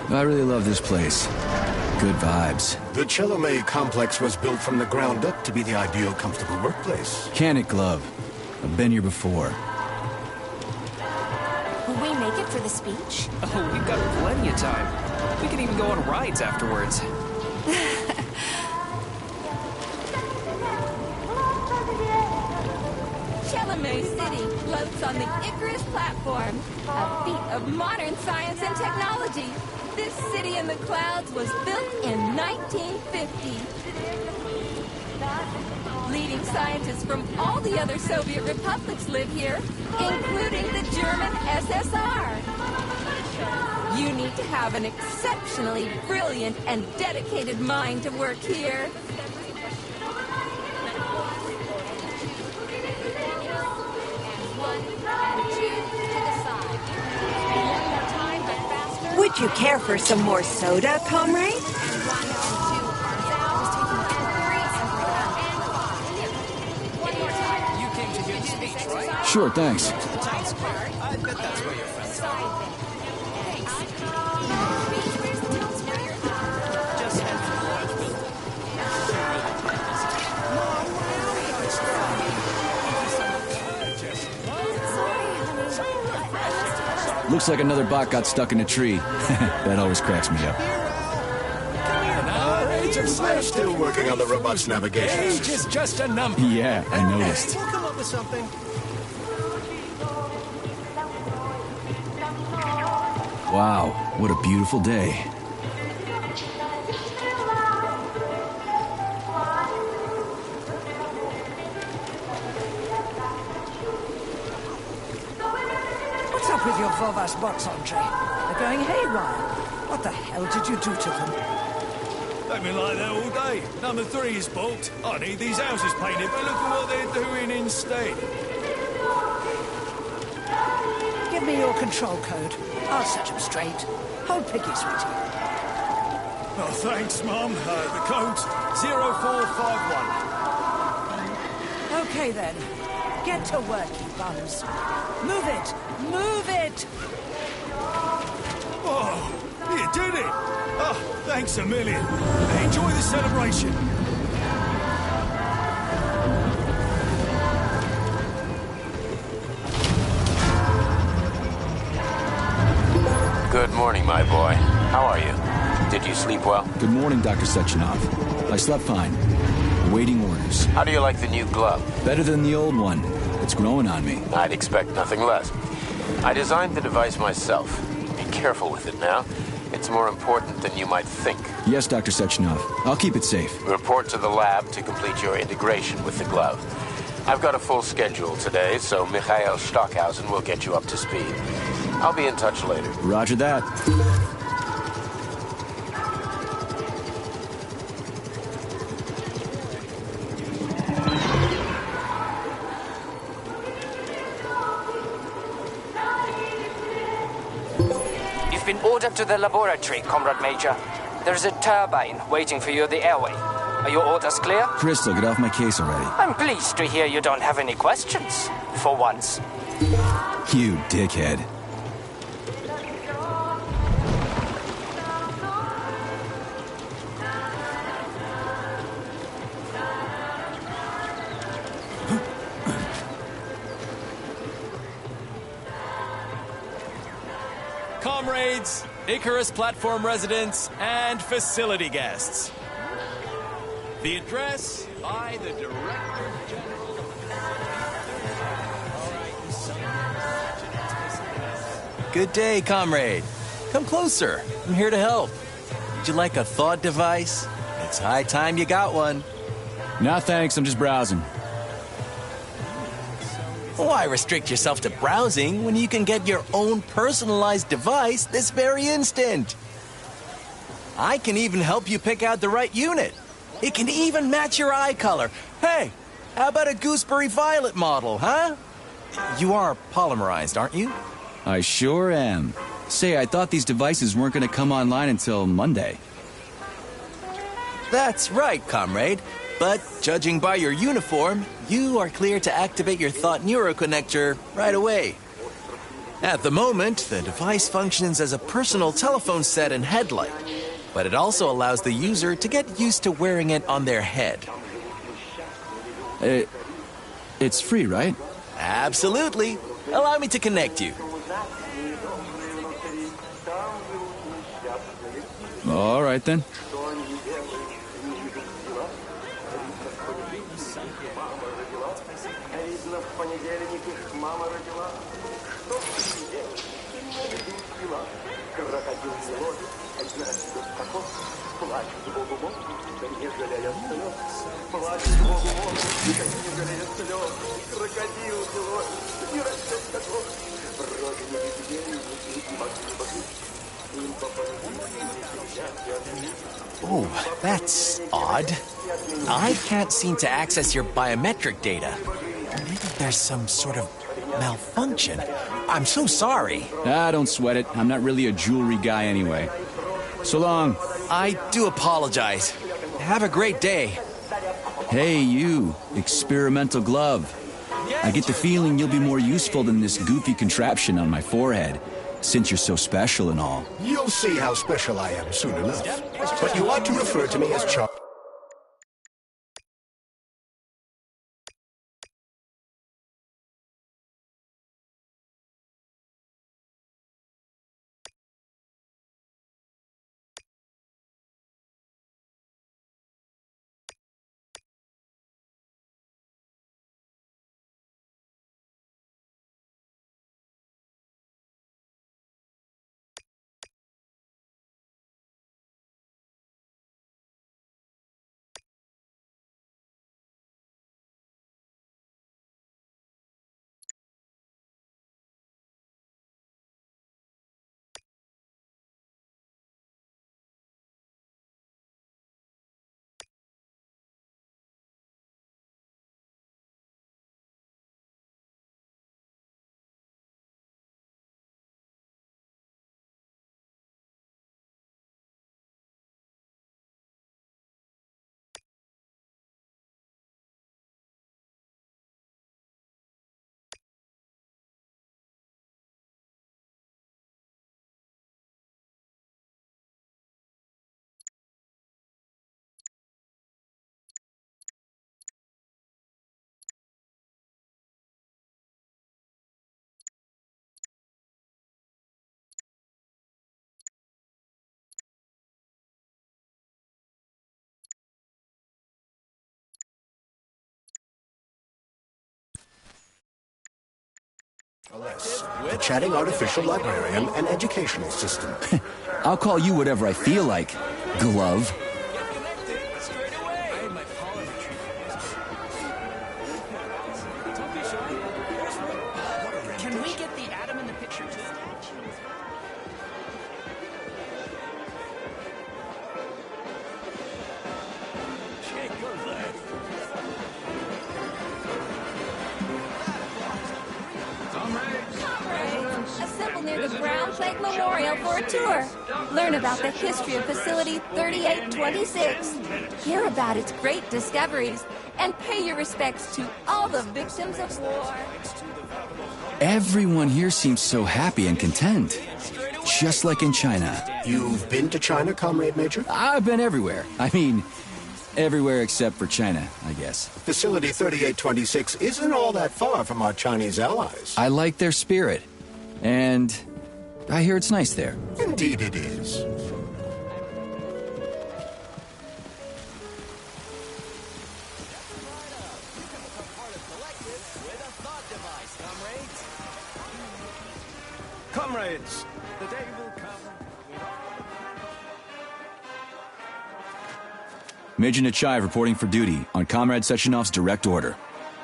I really love this place. Good vibes. The Chelomey complex was built from the ground up to be the ideal, comfortable workplace. Can it, Glove? I've been here before. Will we make it for the speech? Oh, we've got plenty of time. We can even go on rides afterwards. Chelomey City floats on the Icarus platform, a feat of modern science and technology. This city in the clouds was built in 1950. Leading scientists from all the other Soviet republics live here, including the German SSR. You need to have an exceptionally brilliant and dedicated mind to work here. Would you care for some more soda, comrade? You came to hear the speech, right? Sure, thanks. I bet that's where your friends are. Just head for the large building. Looks like another bot got stuck in a tree. That always cracks me up. I'm still working on the robot's navigation Age system. is just a number. Yeah, I noticed. We'll come up with something. Wow, what a beautiful day. What's up with your Vovas box entree? They're going haywire. What the hell did you do to them? They've been like that all day. Number 3 is booked. I need these houses painted, but look at what they're doing instead. Give me your control code. I'll set them straight. Hold Piggy, sweetie. Oh, thanks, Mum. The code's 0451. Okay, then. Get to work, you bums. Move it! Move it! Oh, you did it! Oh, thanks a million. Enjoy the celebration. Good morning, my boy. How are you? Did you sleep well? Good morning, Dr. Sechenov. I slept fine. Awaiting orders. How do you like the new glove? Better than the old one. It's growing on me. I'd expect nothing less. I designed the device myself. Be careful with it now. It's more important than you might think. Yes, Dr. Sechenov. I'll keep it safe. Report to the lab to complete your integration with the glove. I've got a full schedule today, so Mikhail Stockhausen will get you up to speed. I'll be in touch later. Roger that. You've been ordered to the laboratory, Comrade Major. There's a turbine waiting for you at the airway. Are your orders clear? Crystal, get off my case already. I'm pleased to hear you don't have any questions. For once. You dickhead. Comrades, Icarus platform residents, and facility guests. The address by the Director General. Good day, comrade. Come closer. I'm here to help. Would you like a thought device? It's high time you got one. Nah, thanks. I'm just browsing. Why restrict yourself to browsing when you can get your own personalized device this very instant? I can even help you pick out the right unit. It can even match your eye color. Hey, how about a gooseberry violet model, huh? You are polymerized, aren't you? I sure am. Say, I thought these devices weren't going to come online until Monday. That's right, comrade. But judging by your uniform, you are clear to activate your thought neuroconnector right away. At the moment, the device functions as a personal telephone set and headlight, but it also allows the user to get used to wearing it on their head. It's free, right? Absolutely. Allow me to connect you. All right, then. Oh, that's odd. I can't seem to access your biometric data. Maybe there's some sort of malfunction. I'm so sorry. Don't sweat it. I'm not really a jewelry guy anyway. So long. I do apologize. Have a great day. Hey, you. Experimental glove. I get the feeling you'll be more useful than this goofy contraption on my forehead, since you're so special and all. You'll see how special I am soon enough. But you ought to refer to me as Chuck. The chatting artificial librarian and educational system. I'll call you whatever I feel like, glove. Can we get the atom in the picture too? Assemble near the Brown Plate Memorial for a tour. Learn about the history of Facility 3826. Hear about its great discoveries. And pay your respects to all the victims of war. Everyone here seems so happy and content. Just like in China. You've been to China, Comrade Major? I've been everywhere. I mean, everywhere except for China, I guess. Facility 3826 isn't all that far from our Chinese allies. I like their spirit. And I hear it's nice there. Indeed it is. Comrades, the day will come. Major Nechayev reporting for duty on Comrade Sechenov's direct order.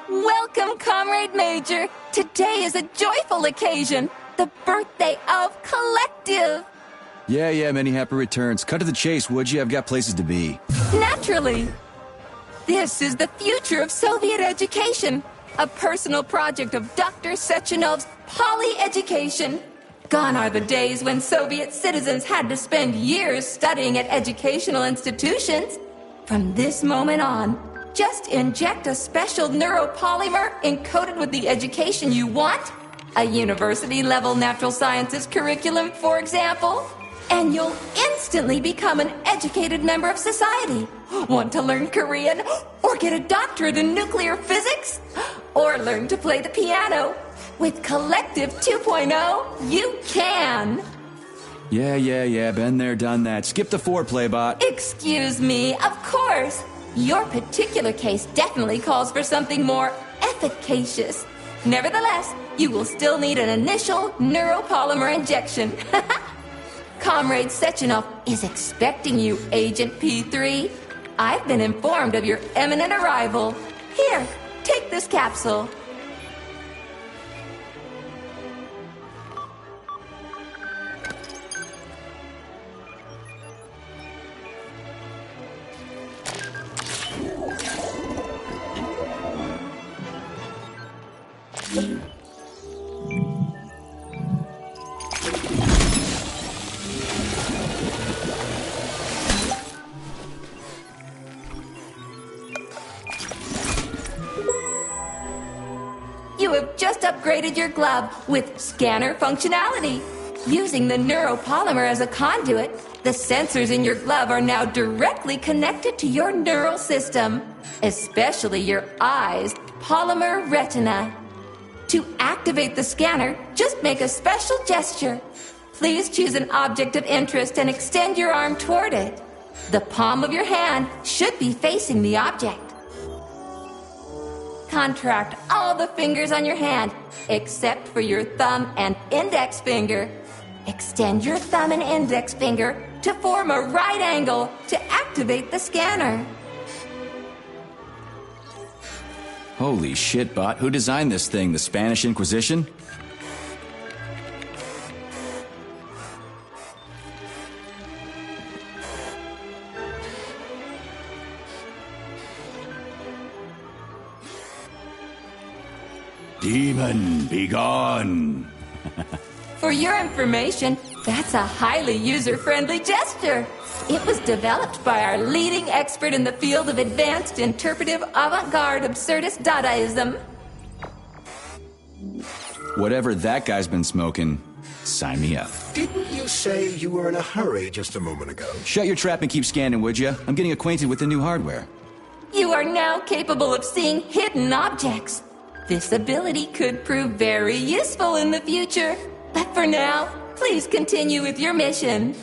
Welcome, Comrade Major. Today is a joyful occasion. The birthday of Collective. Yeah, many happy returns. Cut to the chase, would you? I've got places to be. Naturally. This is the future of Soviet education. A personal project of Dr. Sechenov's Poly-Education. Gone are the days when Soviet citizens had to spend years studying at educational institutions. From this moment on, just inject a special neuropolymer encoded with the education you want, A university-level natural sciences curriculum, for example, and you'll instantly become an educated member of society. Want to learn Korean? Or get a doctorate in nuclear physics? Or learn to play the piano? With Collective 2.0, you can! Yeah, been there, done that. Skip the foreplay, bot. Excuse me, of course. Your particular case definitely calls for something more efficacious. Nevertheless, you will still need an initial neuropolymer injection. Comrade Sechenov is expecting you, Agent P3. I've been informed of your imminent arrival. Here, take this capsule. You have just upgraded your glove with scanner functionality. Using the neuropolymer as a conduit, the sensors in your glove are now directly connected to your neural system, especially your eyes' polymer retina. To activate the scanner, just make a special gesture. Please choose an object of interest and extend your arm toward it. The palm of your hand should be facing the object. Contract all the fingers on your hand, except for your thumb and index finger. Extend your thumb and index finger to form a right angle to activate the scanner. Holy shit, bot. Who designed this thing? The Spanish Inquisition? Demon, be gone! For your information, that's a highly user-friendly gesture. It was developed by our leading expert in the field of advanced interpretive avant-garde absurdist Dadaism. Whatever that guy's been smoking, sign me up. Didn't you say you were in a hurry just a moment ago? Shut your trap and keep scanning, would you? I'm getting acquainted with the new hardware. You are now capable of seeing hidden objects. This ability could prove very useful in the future. But for now, please continue with your mission.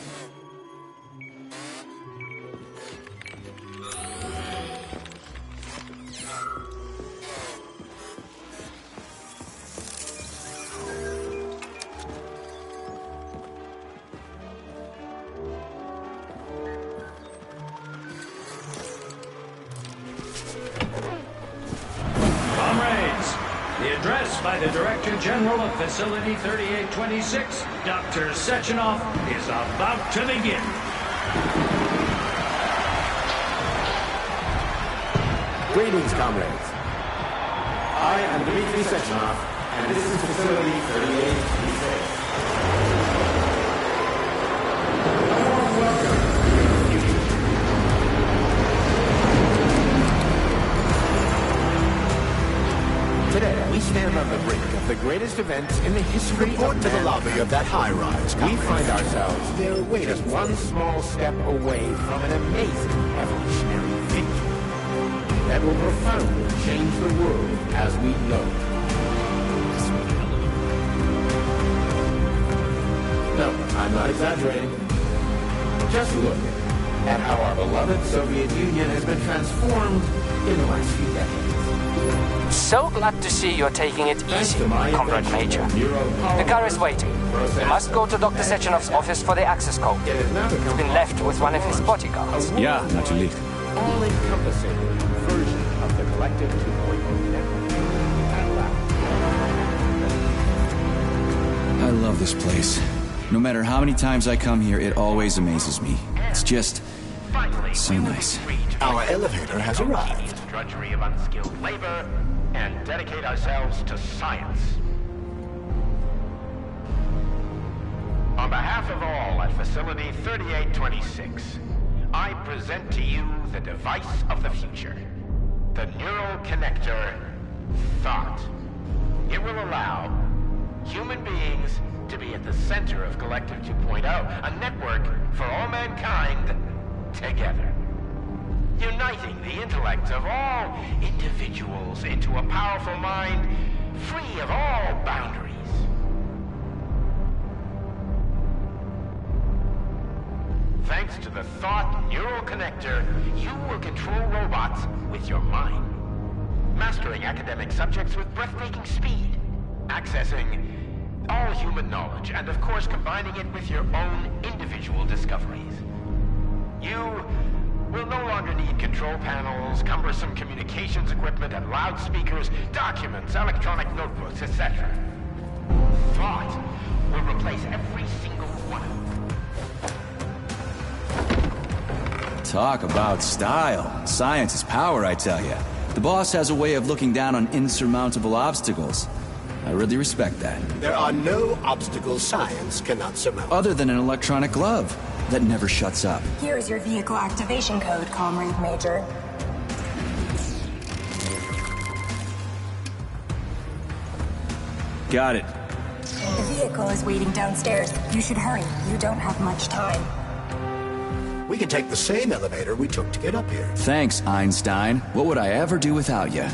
The address by the Director General of Facility 3826, Dr. Sechenov, is about to begin. Greetings, comrades. I am Dmitry Sechenov, and this is Facility 3826. A warm welcome to your future. Today, we stand on the brink of the greatest event in the history Report of to the man. lobby of that high-rise. We find ourselves there waiting just one small step away from an amazing evolutionary victory that will profoundly change the world as we know it. No, I'm not exaggerating. Just look at how our beloved Soviet Union has been transformed in the last few decades. So glad to see you're taking it easy, Comrade Major. The car is waiting. We must go to Dr. Sechenov's office for the access code. You've been left with one of his bodyguards. Yeah, natürlich. All-encompassing version of the Collective 2.0 network. I love this place. No matter how many times I come here, it always amazes me. It's just so nice. Our elevator has arrived. Drudgery of unskilled labor and dedicate ourselves to science. On behalf of all at Facility 3826, I present to you the device of the future, the neural connector, Thought. It will allow human beings to be at the center of Collective 2.0, a network for all mankind together. Uniting the intellect of all individuals into a powerful mind free of all boundaries. Thanks to the thought neural connector, you will control robots with your mind. Mastering academic subjects with breathtaking speed. Accessing all human knowledge, and of course combining it with your own individual discoveries. You will no longer need control panels, cumbersome communications equipment, and loudspeakers, documents, electronic notebooks, etc. Thought will replace every single one of them. Talk about style. Science is power, I tell you. The boss has a way of looking down on insurmountable obstacles. I really respect that. There are no obstacles science cannot surmount. Other than an electronic glove that never shuts up. Here's your vehicle activation code, Comrade Major. Got it. The vehicle is waiting downstairs. You should hurry. You don't have much time. We can take the same elevator we took to get up here. Thanks, Einstein. What would I ever do without you?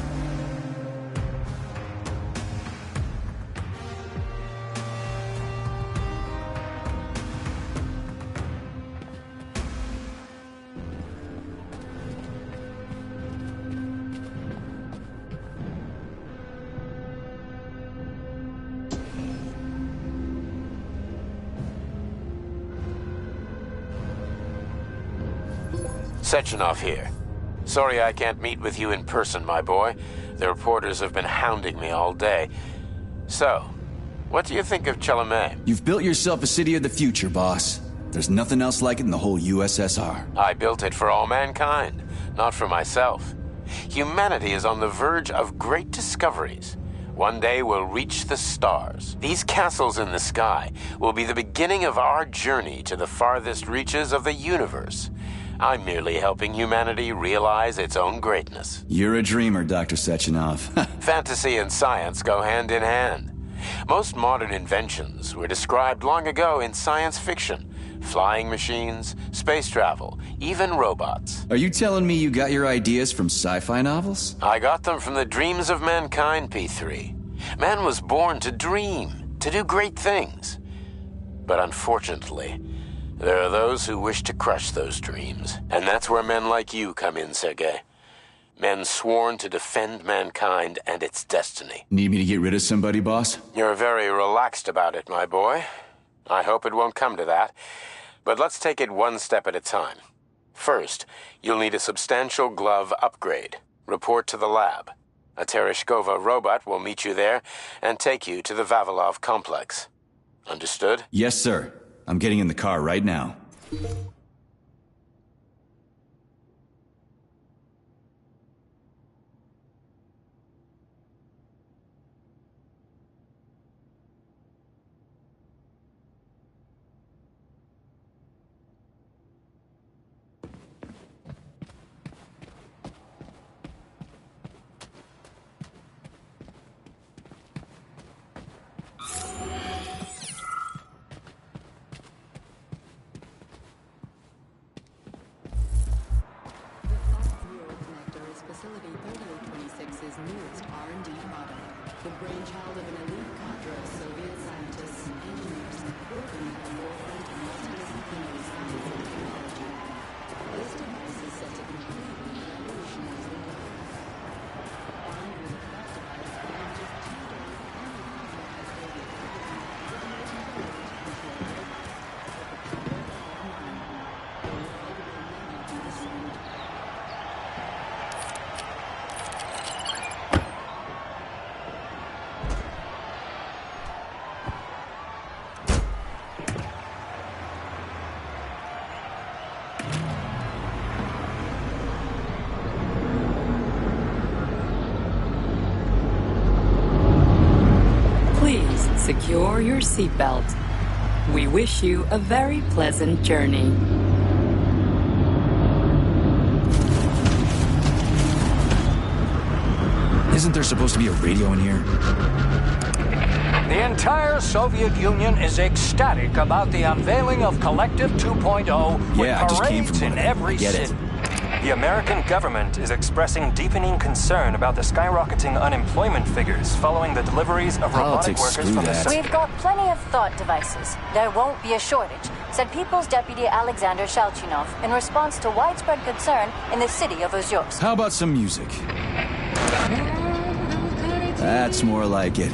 Sechenov here. Sorry I can't meet with you in person, my boy. The reporters have been hounding me all day. So, what do you think of Chalamet? You've built yourself a city of the future, boss. There's nothing else like it in the whole USSR. I built it for all mankind, not for myself. Humanity is on the verge of great discoveries. One day we'll reach the stars. These castles in the sky will be the beginning of our journey to the farthest reaches of the universe. I'm merely helping humanity realize its own greatness. You're a dreamer, Dr. Sechenov. Fantasy and science go hand in hand. Most modern inventions were described long ago in science fiction. Flying machines, space travel, even robots. Are you telling me you got your ideas from sci-fi novels? I got them from the dreams of mankind, P3. Man was born to dream, to do great things. But unfortunately, there are those who wish to crush those dreams. And that's where men like you come in, Sergei. Men sworn to defend mankind and its destiny. Need me to get rid of somebody, boss? You're very relaxed about it, my boy. I hope it won't come to that. But let's take it one step at a time. First, you'll need a substantial glove upgrade. Report to the lab. A Tereshkova robot will meet you there and take you to the Vavilov complex. Understood? Yes, sir. I'm getting in the car right now. Facility 3826's newest R&D product, the brainchild of an elite cadre of Soviet scientists and engineers working at the forefront of multidisciplinary science and technology. This device is set to completely revolutionize the world. Armed with a craft device that in just 2 days, any compromised Soviet government Secure your seatbelt. We wish you a very pleasant journey. Isn't there supposed to be a radio in here? The entire Soviet Union is ecstatic about the unveiling of Collective 2.0 with Yeah, I just came parades from in one of them. every I get it. city. The American government is expressing deepening concern about the skyrocketing unemployment figures following the deliveries of robotic Politics, workers screw from the that. We've got plenty of thought devices. There won't be a shortage, said People's Deputy Alexander Shalchinov in response to widespread concern in the city of Ozyorsk. How about some music? That's more like it.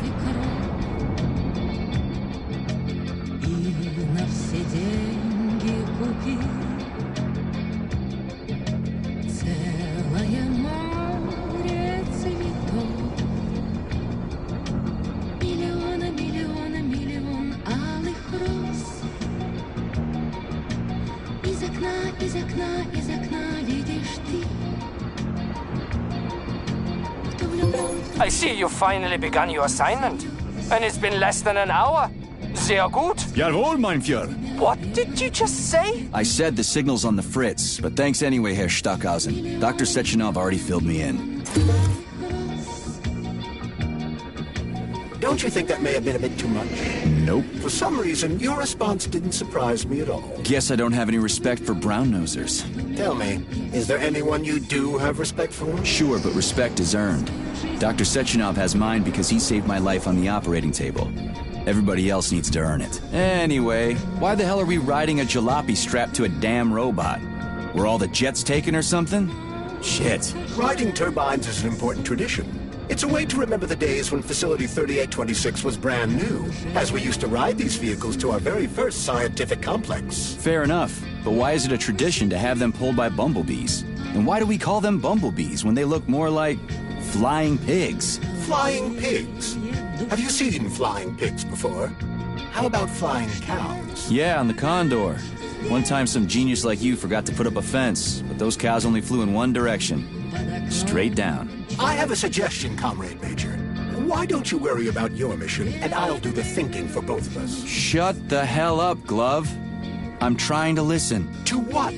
I see you finally begun your assignment. And it's been less than an hour. Sehr gut. Jawohl, mein Führer. What did you just say? I said the signal's on the fritz, but thanks anyway, Herr Stockhausen. Dr. Sechenov already filled me in. Don't you think that may have been a bit too much? Nope. For some reason, your response didn't surprise me at all. Guess I don't have any respect for brown-nosers. Tell me, is there anyone you do have respect for? Sure, but respect is earned. Dr. Sechenov has mine because he saved my life on the operating table. Everybody else needs to earn it. Anyway, why the hell are we riding a jalopy strapped to a damn robot? Were all the jets taken or something? Shit. Riding turbines is an important tradition. It's a way to remember the days when Facility 3826 was brand new, as we used to ride these vehicles to our very first scientific complex. Fair enough, but why is it a tradition to have them pulled by bumblebees? And why do we call them bumblebees when they look more like flying pigs? Flying pigs? Have you seen flying pigs before? How about flying cows? Yeah, on the Condor. One time some genius like you forgot to put up a fence, but those cows only flew in one direction. Straight down. I have a suggestion, Comrade Major. Why don't you worry about your mission, and I'll do the thinking for both of us? Shut the hell up, Glove. I'm trying to listen. To what?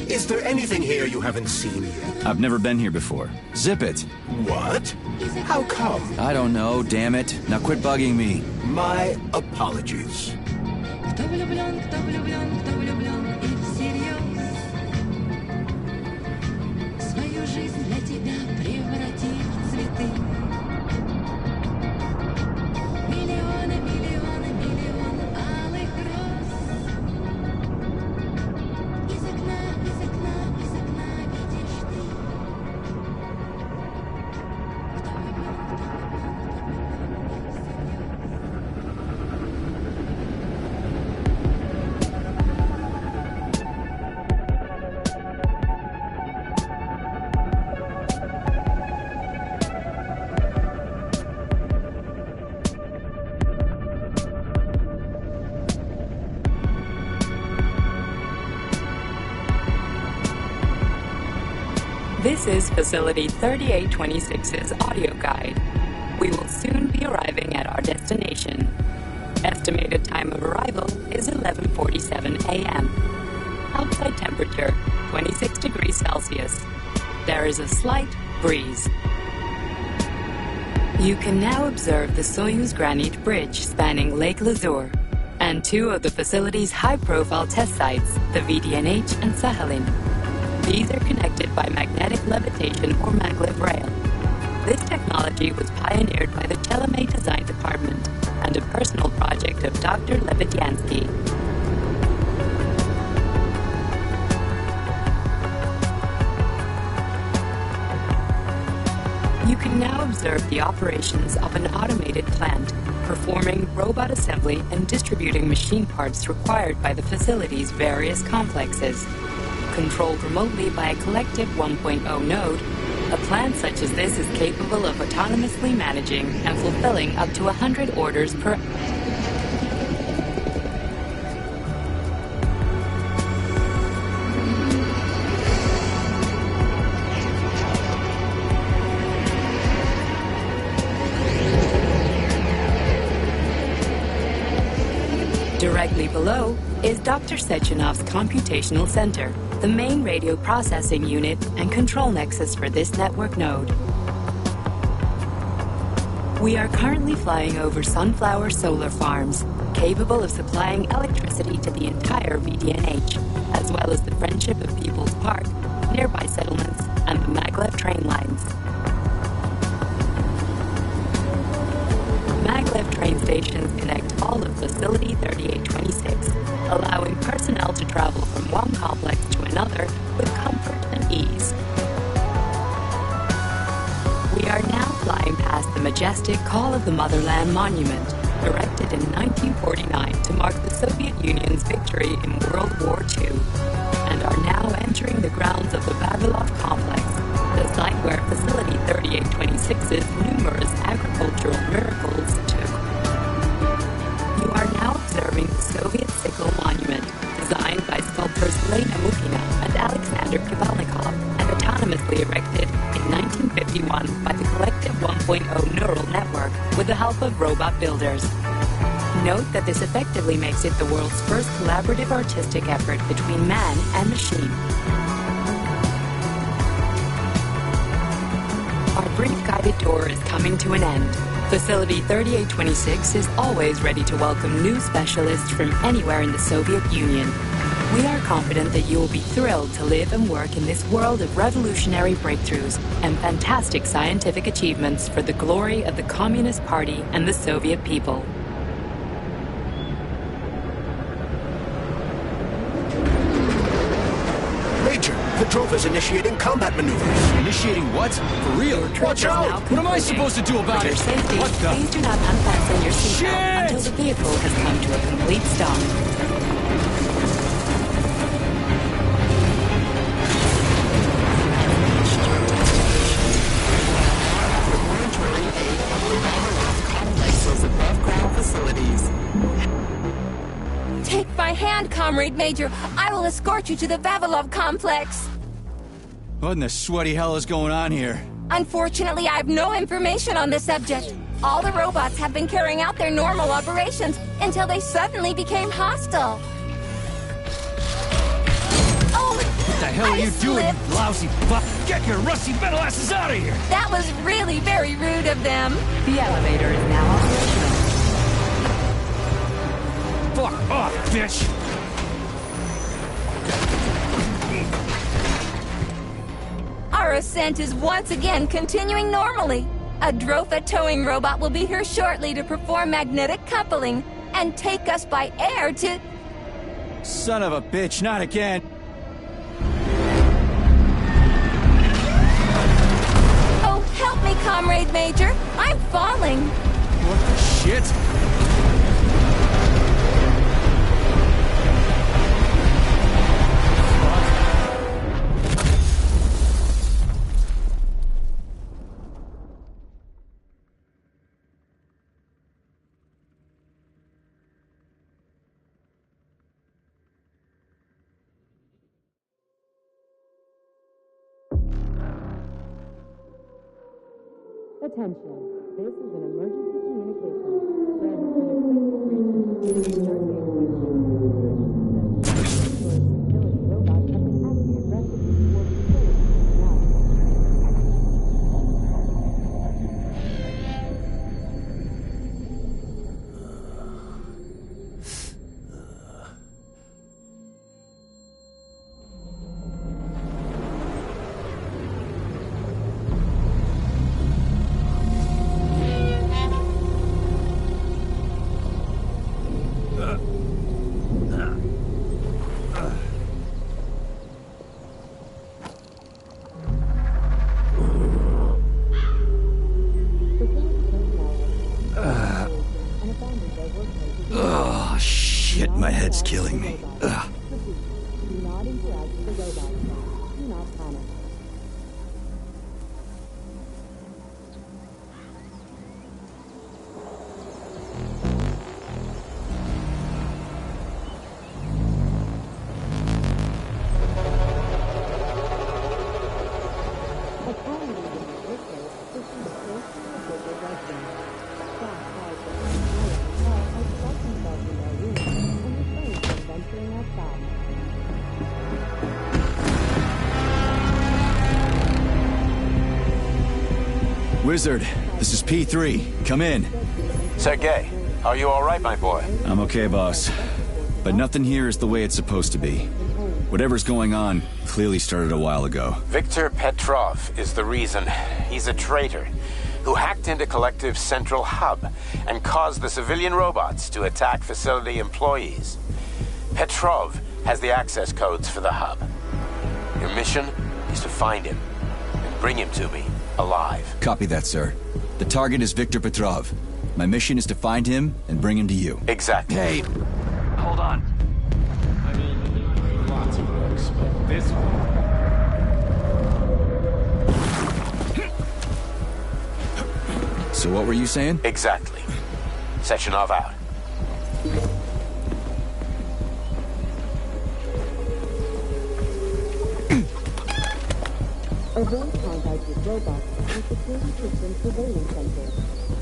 Is there anything here you haven't seen yet? I've never been here before. Zip it. What? How come? I don't know, damn it. Now quit bugging me. My apologies. This is Facility 3826's audio guide. We will soon be arriving at our destination. Estimated time of arrival is 11:47 a.m. Outside temperature, 26 degrees Celsius. There is a slight breeze. You can now observe the Soyuz Granite Bridge spanning Lake Lazur and two of the facility's high-profile test sites, the VDNH and Sakhalin. These are connected by magnetic levitation or maglev rail. This technology was pioneered by the Chelomey Design Department and a personal project of Dr. Lebedyansky. You can now observe the operations of an automated plant, performing robot assembly and distributing machine parts required by the facility's various complexes. Controlled remotely by a collective 1.0 node, a plant such as this is capable of autonomously managing and fulfilling up to 100 orders per Directly below is Dr. Sechenov's computational center, the main radio processing unit and control nexus for this network node. We are currently flying over sunflower solar farms, capable of supplying electricity to the entire VDNH, as well as the Friendship of People's Park, nearby settlements, and the maglev train lines. Maglev train stations connect all of Facility 3826, allowing personnel to travel from one complex to another with comfort and ease. We are now flying past the majestic Call of the Motherland Monument, erected in 1949 to mark the Soviet Union's victory in World War II, and are now entering the grounds of the Vavilov Complex, the site where Facility 3826's numerous agricultural miracles took. You are now observing the Soviet Sickle Monument, designed by sculptors Lena Mukina and Alexander Kavalnikov, and autonomously erected in 1951 by the Collective 1.0 neural network with the help of robot builders. Note that this effectively makes it the world's first collaborative artistic effort between man and machine. Our brief guided tour is coming to an end. Facility 3826 is always ready to welcome new specialists from anywhere in the Soviet Union. We are confident that you will be thrilled to live and work in this world of revolutionary breakthroughs and fantastic scientific achievements for the glory of the Communist Party and the Soviet people. Major, the drone is initiating combat maneuvers. Initiating what? For real? Watch out! What am I supposed to do about For your it? safety, What the? please do not unfasten your seatbelt until the vehicle has come to a complete stop. Take my hand, Comrade Major. I will escort you to the Vavilov complex. What in the sweaty hell is going on here? Unfortunately, I have no information on the subject. All the robots have been carrying out their normal operations until they suddenly became hostile. Oh, What the hell are you doing, you lousy fuck? Get your rusty metal asses out of here! That was really very rude of them. The elevator is now operational. Fuck off, bitch! Our ascent is once again continuing normally. A Drofa towing robot will be here shortly to perform magnetic coupling and take us by air to... Son of a bitch, not again. Oh, help me, Comrade Major. I'm falling. What the shit? Attention, this is an emergency communication. There has been a critical breach in the robots have been acting aggressively towards the facility now. Oh, shit, my head's killing me. Ugh. Do not interact with the robots. Do not panic. Wizard, This is P3. Come in. Sergei, are you all right, my boy? I'm okay, boss. But nothing here is the way it's supposed to be. Whatever's going on clearly started a while ago. Viktor Petrov is the reason. He's a traitor who hacked into Collective's central hub and caused the civilian robots to attack facility employees. Petrov has the access codes for the hub. Your mission is to find him and bring him to me alive. Copy that, sir. The target is Viktor Petrov. My mission is to find him and bring him to you. Exactly. Hey! Hold on. I mean, lots of books, but this one... So what were you saying? Exactly. Sechenov out. Avoid contact with robots and security system surveillance center.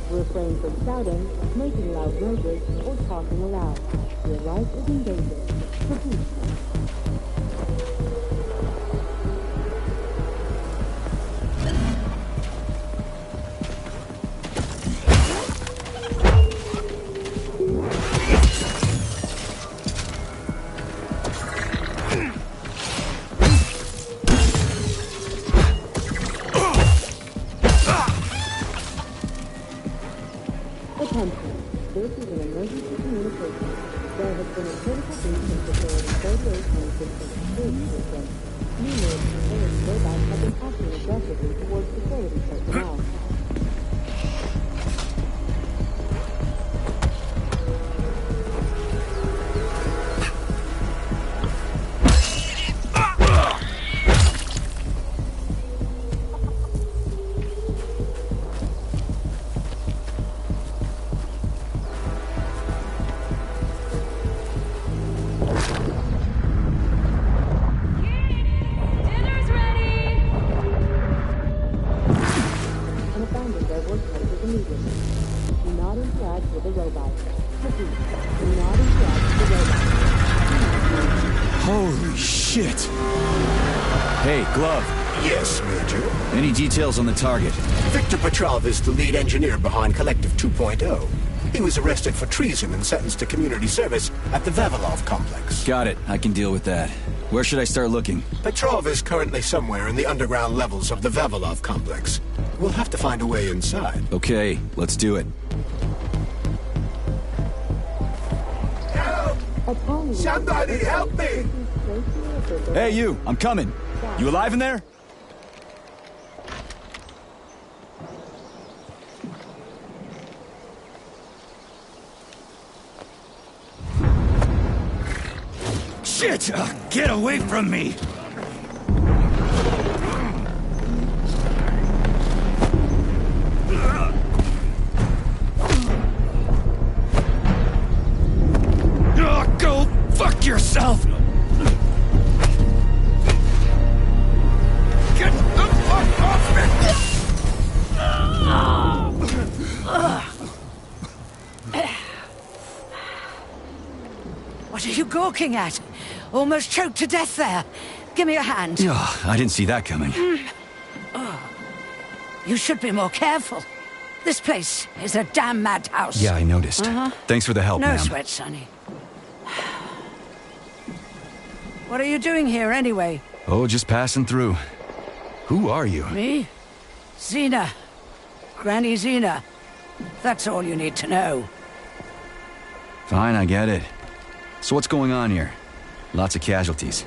Refrain from shouting, making loud noises, or talking aloud. Your life is in danger. Repeat. This is an emergency communication. There has been a critical breach in facility 3826 security system. Numerous facility robots have been acting aggressively towards facility personnel. Holy shit! Hey, Glove. Yes, Major? Any details on the target? Viktor Petrov is the lead engineer behind Collective 2.0. He was arrested for treason and sentenced to community service at the Vavilov complex. Got it. I can deal with that. Where should I start looking? Petrov is currently somewhere in the underground levels of the Vavilov complex. We'll have to find a way inside. Okay, let's do it. Help! Somebody help me! Hey, you! I'm coming! You alive in there? Shit! Get away from me! Go fuck yourself! Get the fuck off me! What are you gawking at? Almost choked to death there. Give me your hand. Oh, I didn't see that coming. You should be more careful. This place is a damn madhouse. Yeah, I noticed. Thanks for the help, No ma'am. sweat, Sonny. What are you doing here, anyway? Oh, just passing through. Who are you? Me? Xena. Granny Xena. That's all you need to know. Fine, I get it. So what's going on here? Lots of casualties.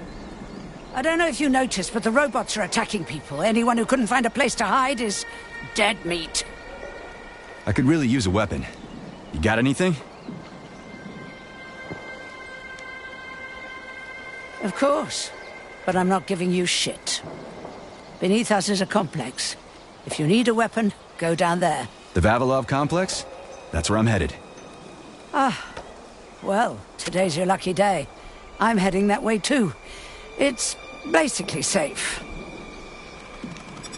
I don't know if you noticed, but the robots are attacking people. Anyone who couldn't find a place to hide is dead meat. I could really use a weapon. You got anything? Of course. But I'm not giving you shit. Beneath us is a complex. If you need a weapon, go down there. The Vavilov complex? That's where I'm headed. Ah. Well, today's your lucky day. I'm heading that way too. It's basically safe.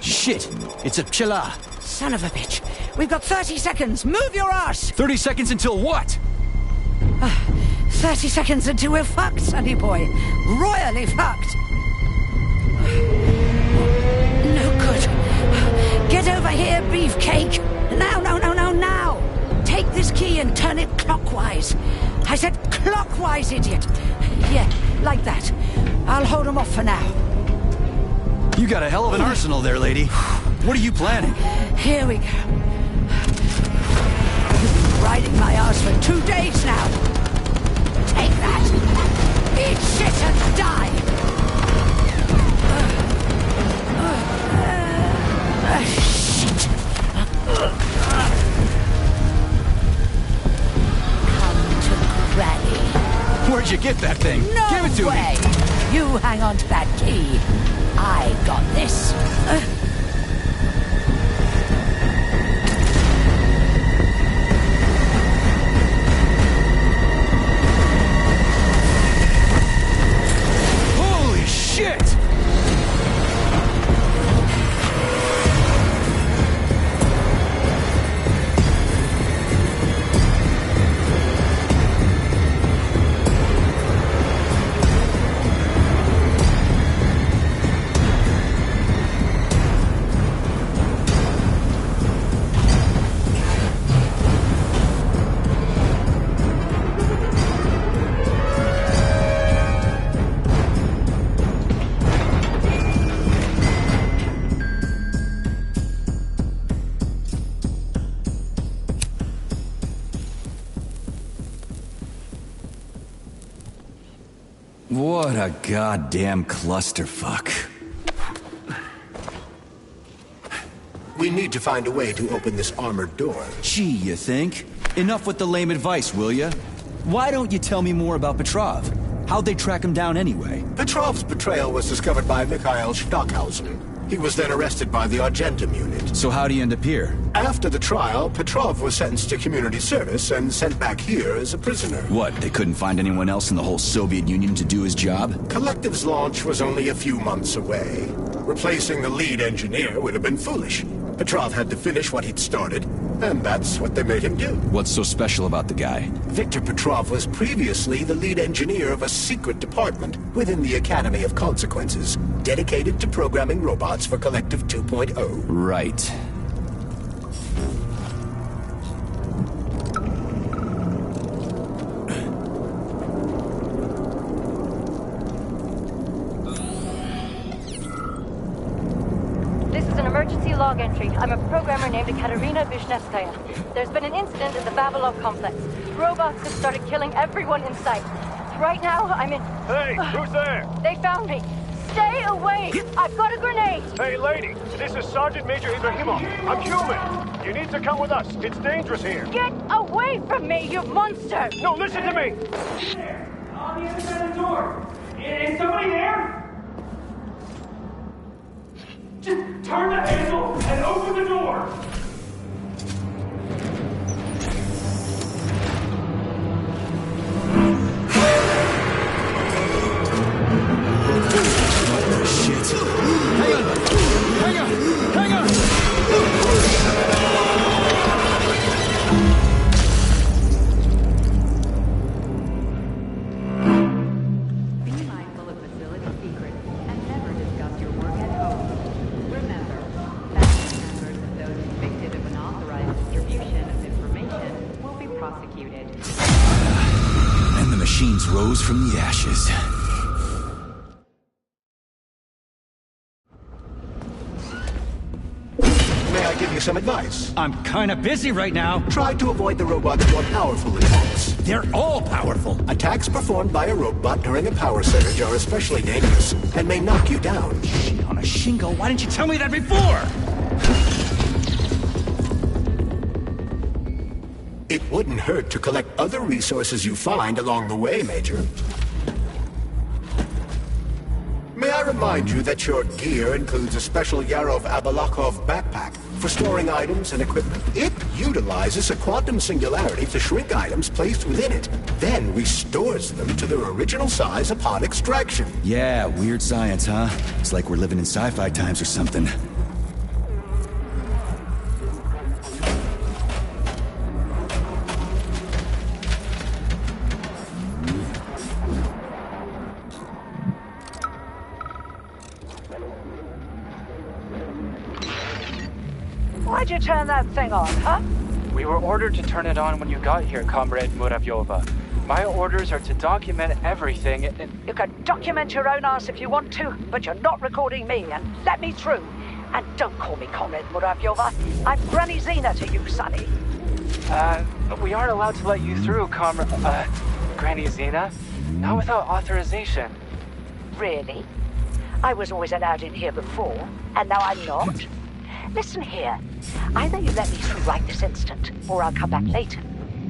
Shit! It's a Pchela! Son of a bitch. We've got 30 seconds. Move your ass! 30 seconds until what? 30 seconds until we're fucked, sonny boy. Royally fucked. No good. Get over here, beefcake. Now! this key and turn it clockwise. I said clockwise, idiot. Yeah, like that. I'll hold them off for now. You got a hell of an arsenal there, lady. What are you planning? Here we go. You've been riding my ass for 2 days now. Take that. Eat shit and die. Shit. Come to Granny. Where'd you get that thing? No Give it to way. me. You hang on to that key. I got this. Holy shit! What a goddamn clusterfuck. We need to find a way to open this armored door. Gee, you think? Enough with the lame advice, will ya? Why don't you tell me more about Petrov? How'd they track him down anyway? Petrov's betrayal was discovered by Mikhail Stockhausen. He was then arrested by the Argentum unit. So how'd he end up here? After the trial, Petrov was sentenced to community service and sent back here as a prisoner. What, they couldn't find anyone else in the whole Soviet Union to do his job? Collective's launch was only a few months away. Replacing the lead engineer would have been foolish. Petrov had to finish what he'd started, and that's what they made him do. What's so special about the guy? Victor Petrov was previously the lead engineer of a secret department within the Academy of Consequences, dedicated to programming robots for Collective 2.0. Right. Emergency log entry. I'm a programmer named Katerina Vishnevskaya. There's been an incident in the Vavilov complex. Robots have started killing everyone in sight. Right now, I'm in... Hey, who's there? They found me. Stay away! I've got a grenade! Hey, lady, this is Sergeant Major Ibrahimov. I'm human. You need to come with us. It's dangerous here. Get away from me, you monster! No, listen to me! On the other side of the door. Is somebody there? Just turn the handle and open the door! What the shit? Hang on, buddy! Hang on! Hang on! Be mindful of facility secrets and never discuss your work at home. Remember, family members of those convicted of unauthorized distribution of information will be prosecuted. And the machines rose from the ashes. May I give you some advice? I'm kinda busy right now. Try to avoid the robot's more powerful attacks. They're all powerful. Attacks performed by a robot during a power surge are especially dangerous and may knock you down. Shit on a shingle, why didn't you tell me that before? It wouldn't hurt to collect other resources you find along the way, Major. May I remind you that your gear includes a special Yarov Abalakov backpack for storing items and equipment. It utilizes a quantum singularity to shrink items placed within it, then restores them to their original size upon extraction. Yeah, weird science, huh? It's like we're living in sci-fi times or something. Why'd you turn that thing on, huh? We were ordered to turn it on when you got here, Comrade Muravyova. My orders are to document everything and... You can document your own ass if you want to, but you're not recording me, and let me through. And don't call me Comrade Muravyova. I'm Granny Zena to you, Sonny. We aren't allowed to let you through, Granny Zena. Not without authorization. Really? I was always allowed in here before, and now I'm not? Listen here. Either you let me through right this instant, or I'll come back later.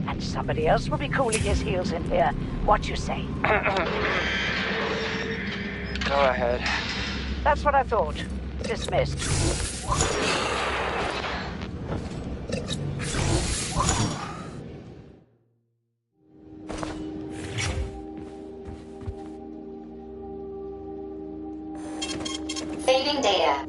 And somebody else will be cooling his heels in here. What you say? Go ahead. That's what I thought. Dismissed. Saving data.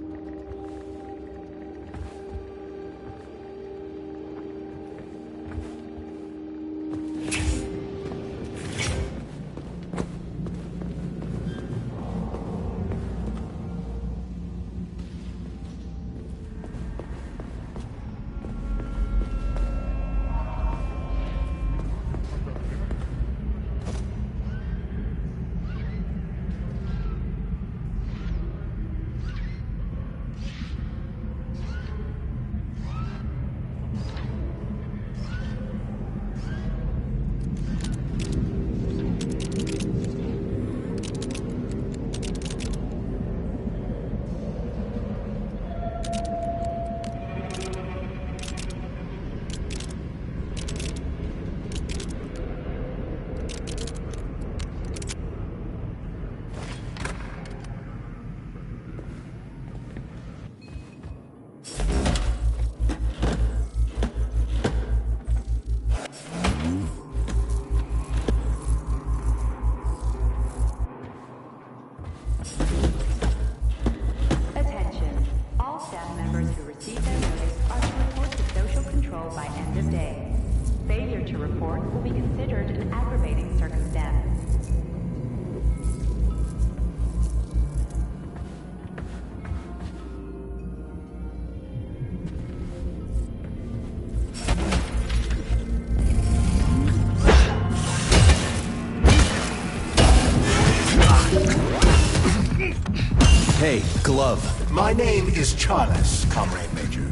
Hey, Glove. My name is Charles, Comrade Major.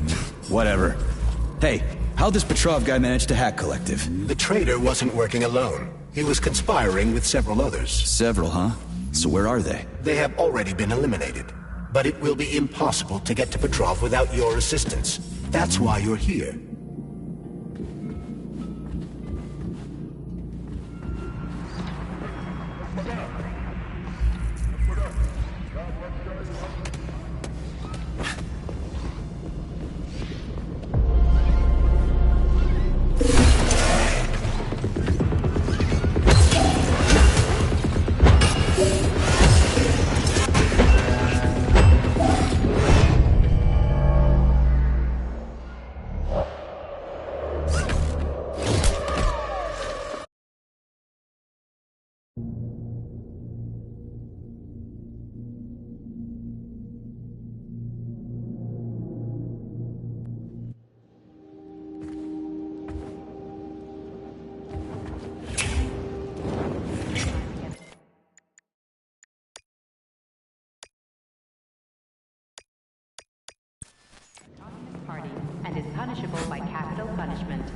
Whatever. Hey, how'd this Petrov guy manage to hack Collective? The traitor wasn't working alone. He was conspiring with several others. Several, huh? So where are they? They have already been eliminated. But it will be impossible to get to Petrov without your assistance. That's why you're here. And is punishable by capital punishment.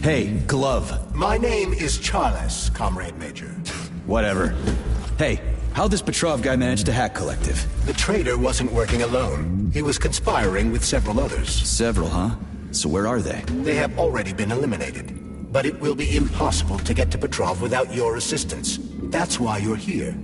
Hey, Glove. My name is Charles, Comrade Major. Whatever. Hey, how'd this Petrov guy manage to hack Collective? The traitor wasn't working alone. He was conspiring with several others. Several, huh? So where are they? They have already been eliminated. But it will be impossible to get to Petrov without your assistance. That's why you're here.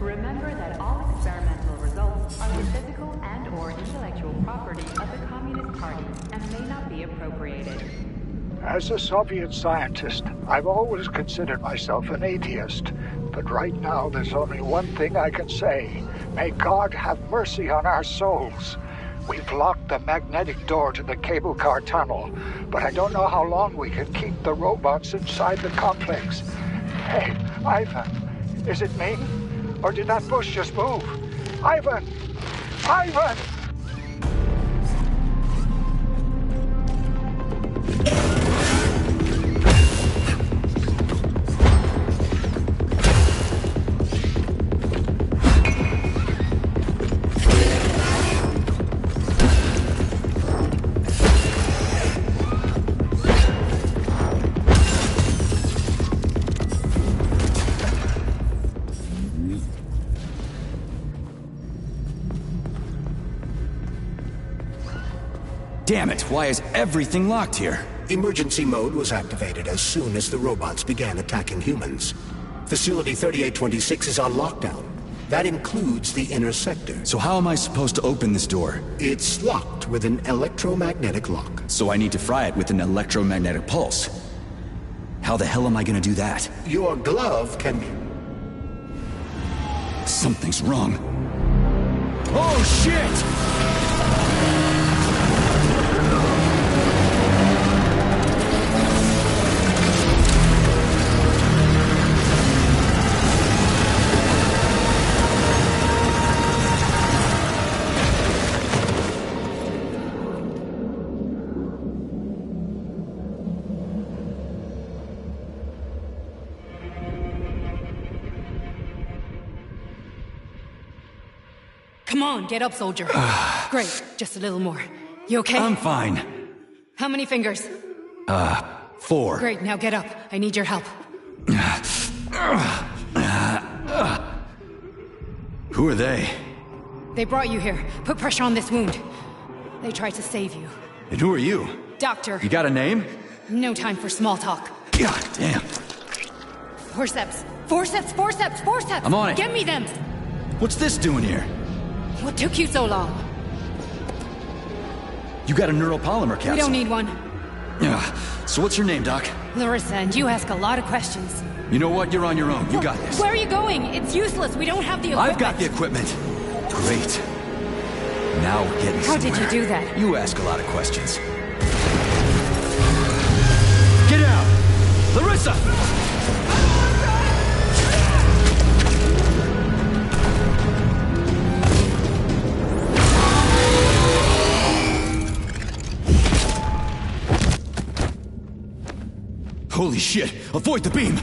Remember that all experimental results are the physical and/or intellectual property of the Communist Party and may not be appropriated. As a Soviet scientist, I've always considered myself an atheist. But right now, there's only one thing I can say. May God have mercy on our souls. We've locked the magnetic door to the cable car tunnel, but I don't know how long we can keep the robots inside the complex. Hey, Ivan, is it me? Or did that bush just move? Ivan! Ivan! Damn it, why is everything locked here? Emergency mode was activated as soon as the robots began attacking humans. Facility 3826 is on lockdown. That includes the inner sector. So how am I supposed to open this door? It's locked with an electromagnetic lock. So I need to fry it with an electromagnetic pulse. How the hell am I gonna do that? Your glove can... Something's wrong. Oh shit! Come on, get up, soldier. Great, just a little more. You okay? I'm fine. How many fingers? 4. Great, now get up. I need your help. Who are they? They brought you here. Put pressure on this wound. They tried to save you. And who are you? Doctor. You got a name? No time for small talk. God damn. Forceps. Forceps, forceps, forceps! I'm on it. Get me them! What's this doing here? What took you so long? You got a neuropolymer capsule. We don't need one. So what's your name, Doc? Larissa, and you ask a lot of questions. You know what? You're on your own. You got this. Where are you going? It's useless. We don't have the equipment. I've got the equipment. Great. Now we're getting How somewhere. did you do that? You ask a lot of questions. Get out! Larissa! Holy shit! Avoid the beam!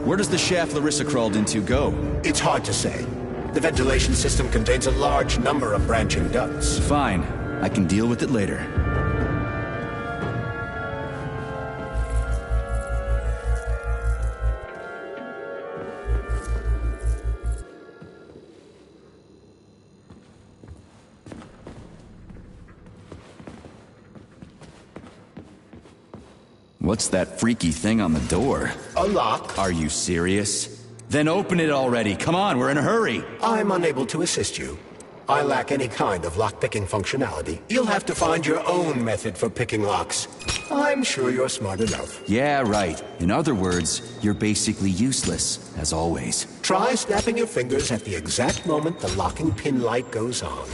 Where does the shaft Larissa crawled into go? It's hard to say. The ventilation system contains a large number of branching ducts. Fine. I can deal with it later. What's that freaky thing on the door? A lock. Are you serious? Then open it already. Come on, we're in a hurry. I'm unable to assist you. I lack any kind of lock-picking functionality. You'll have to find your own method for picking locks. I'm sure you're smart enough. Yeah, right. In other words, you're basically useless, as always. Try snapping your fingers at the exact moment the locking pin light goes on.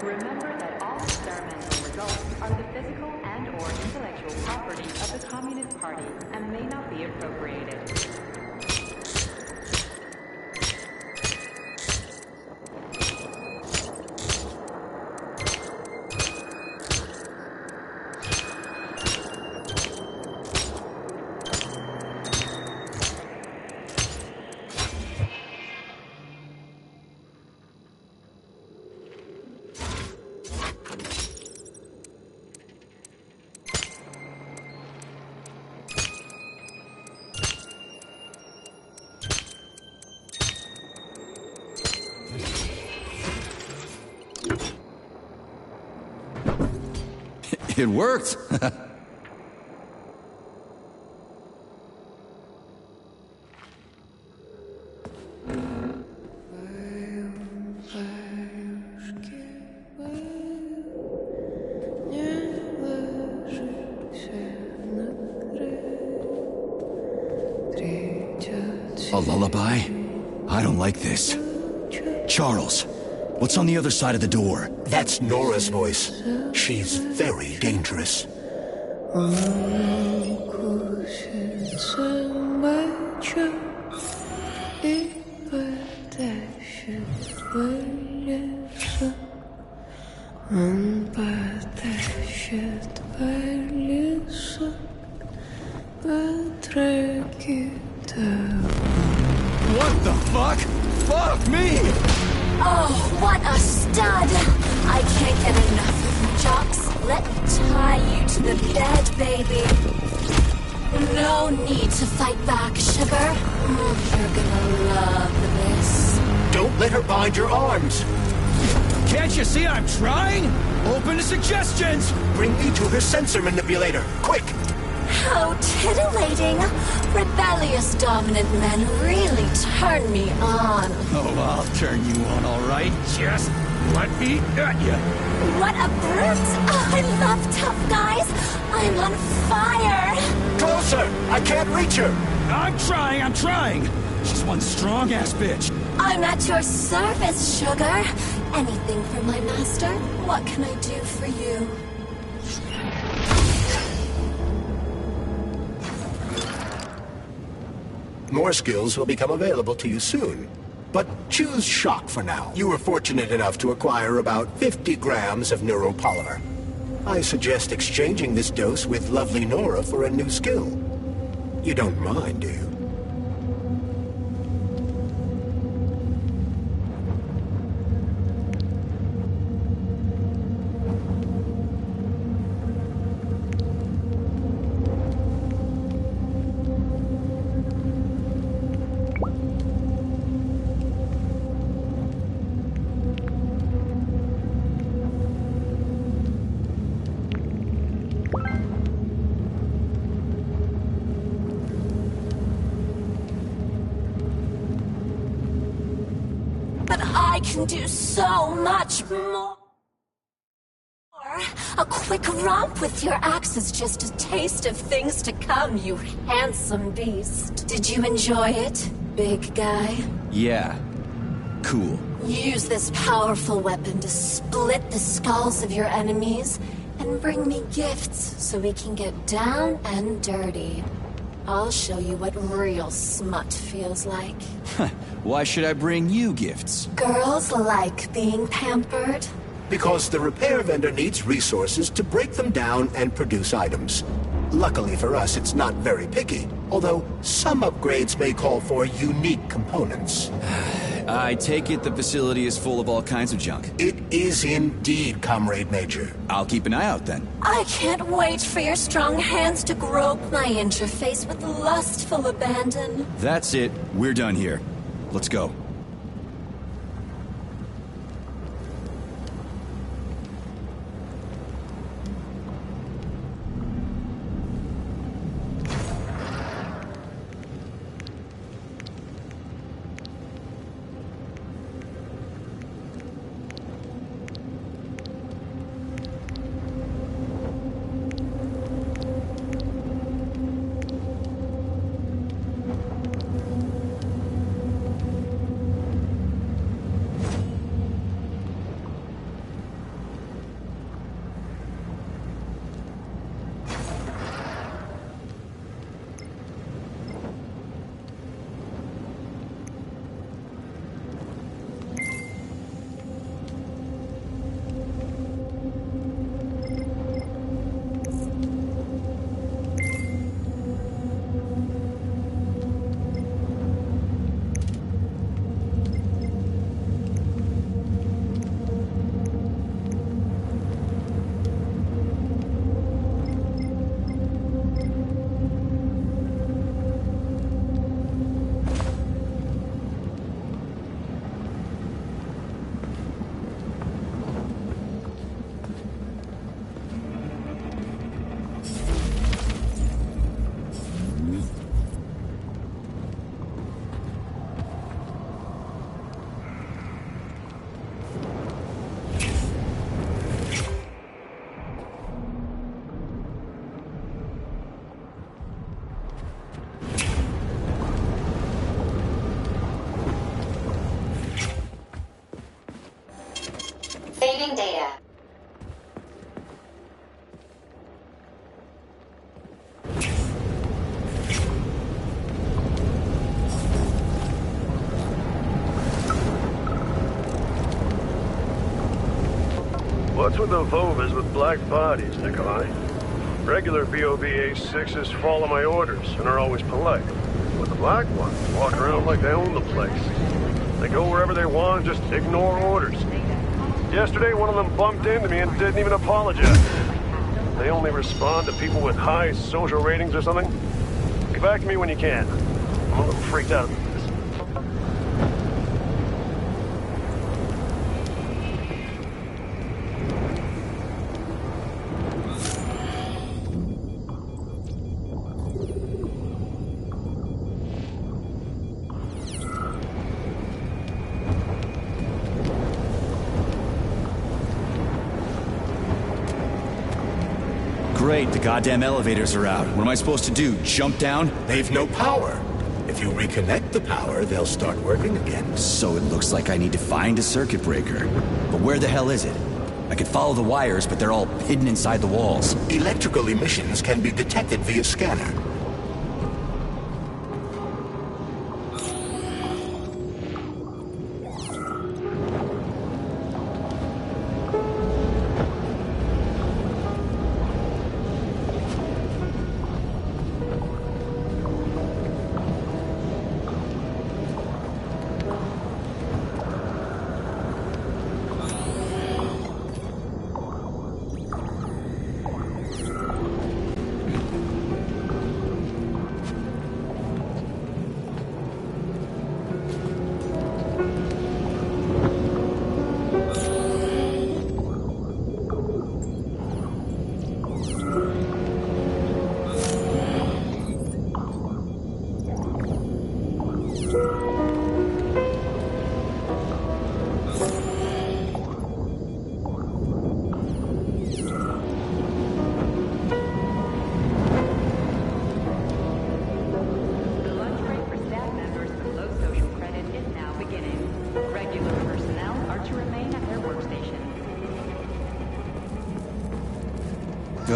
Remember that all experimental results are the physical and/or intellectual property of the Communist Party and may not be appropriated. It worked! A lullaby? I don't like this. Charles, what's on the other side of the door? That's Nora's voice. She's very dangerous. What the fuck? Fuck me! Oh, what a stud! I can't get enough of you, Jocks. Let me tie you to the bed, baby. No need to fight back, sugar. You're gonna love this. Don't let her bind your arms. Can't you see I'm trying? Open to suggestions! Bring me to her sensor manipulator, quick! How titillating. Rebellious dominant men really turn me on. Oh, I'll turn you on, all right. Just let me at you. What a brute. Oh, I love tough guys. I'm on fire. Closer! I can't reach her! I'm trying. She's one strong-ass bitch. I'm at your service, sugar. Anything for my master? What can I do for you? More skills will become available to you soon. But choose shock for now. You were fortunate enough to acquire about 50 grams of neuropolymer. I suggest exchanging this dose with lovely Nora for a new skill. You don't mind, do you? I can do so much more. A quick romp with your axe is just a taste of things to come, you handsome beast. Did you enjoy it, big guy? Yeah. Cool. Use this powerful weapon to split the skulls of your enemies And bring me gifts so we can get down and dirty. I'll show you what real smut feels like. Why should I bring you gifts? Girls like being pampered. Because the repair vendor needs resources to break them down and produce items. Luckily for us, it's not very picky, although some upgrades may call for unique components. I take it the facility is full of all kinds of junk. It is indeed, Comrade Major. I'll keep an eye out then. I can't wait for your strong hands to grope my interface with lustful abandon. That's it. We're done here. Let's go. Saving data. What's with the Vovas with black bodies, Nikolai? Regular BOVA6s follow my orders and are always polite. But the black ones walk around like they own the place. They go wherever they want and just ignore orders. Yesterday, one of them bumped into me and didn't even apologize. They only respond to people with high social ratings or something. Get back to me when you can. I'm a little freaked out about this. Great, the goddamn elevators are out. What am I supposed to do, jump down? They've no power. If you reconnect the power, they'll start working again. So it looks like I need to find a circuit breaker. But where the hell is it? I could follow the wires, but they're all hidden inside the walls. Electrical emissions can be detected via scanner.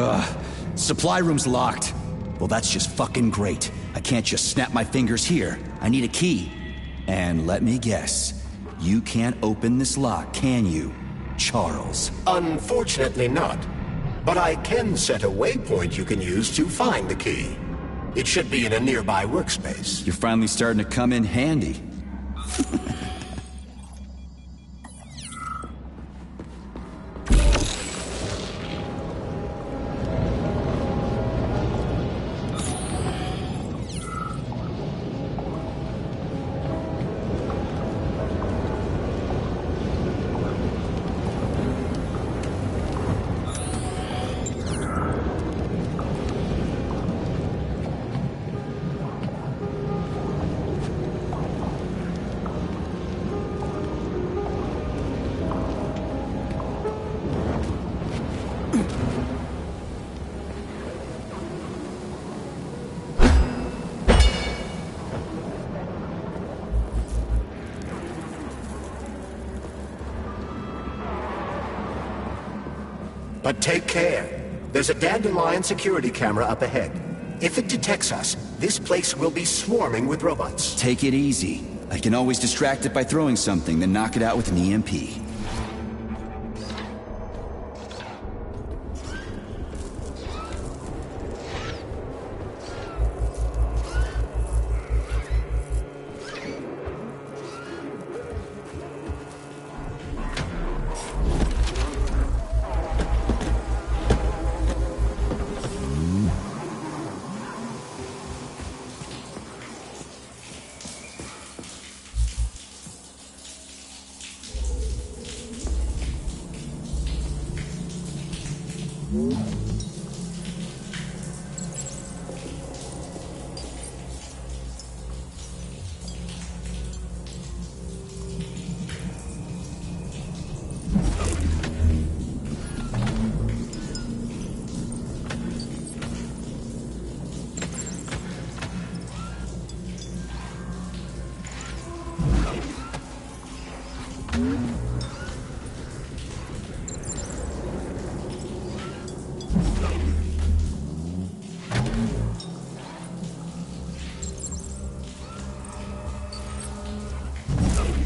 Ugh. Supply room's locked. Well, that's just fucking great. I can't just snap my fingers here. I need a key. And let me guess, you can't open this lock, can you, Charles? Unfortunately not. But I can set a waypoint you can use to find the key. It should be in a nearby workspace. You're finally starting to come in handy. But take care. There's a dandelion security camera up ahead. If it detects us, this place will be swarming with robots. Take it easy. I can always distract it by throwing something, then knock it out with an EMP.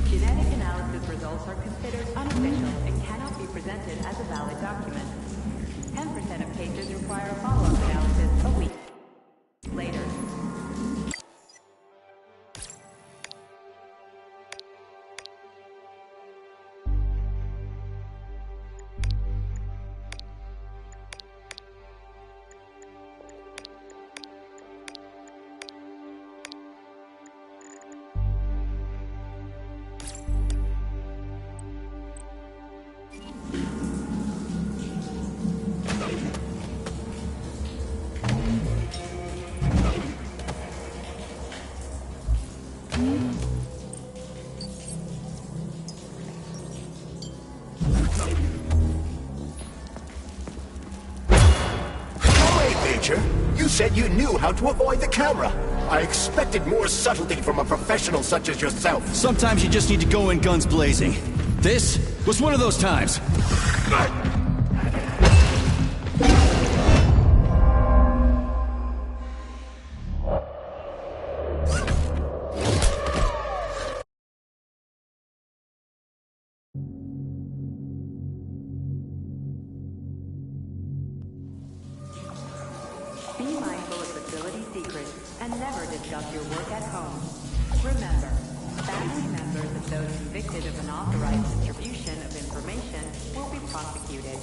Genetic analysis results are considered unofficial and cannot be presented as a valid document. 10% of cases require a follow-up analysis a week later. You said you knew how to avoid the camera. I expected more subtlety from a professional such as yourself. Sometimes you just need to go in guns blazing. This was one of those times. Be mindful of facility secrets and never discuss your work at home. Remember, family members of those convicted of unauthorized distribution of information will be prosecuted.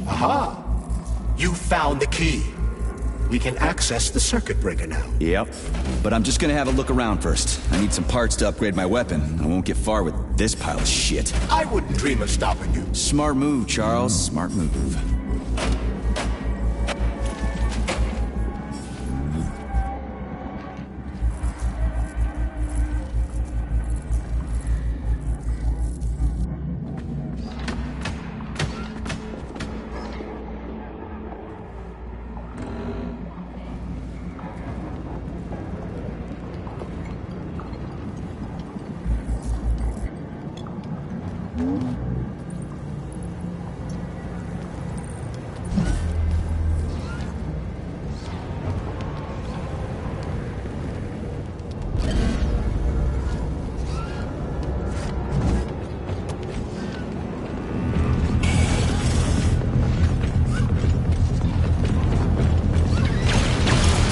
Aha! You found the key. We can access the circuit breaker now. Yep. But I'm just gonna have a look around first. I need some parts to upgrade my weapon. I won't get far with this pile of shit. I wouldn't dream of stopping you. Smart move, Charles. Smart move.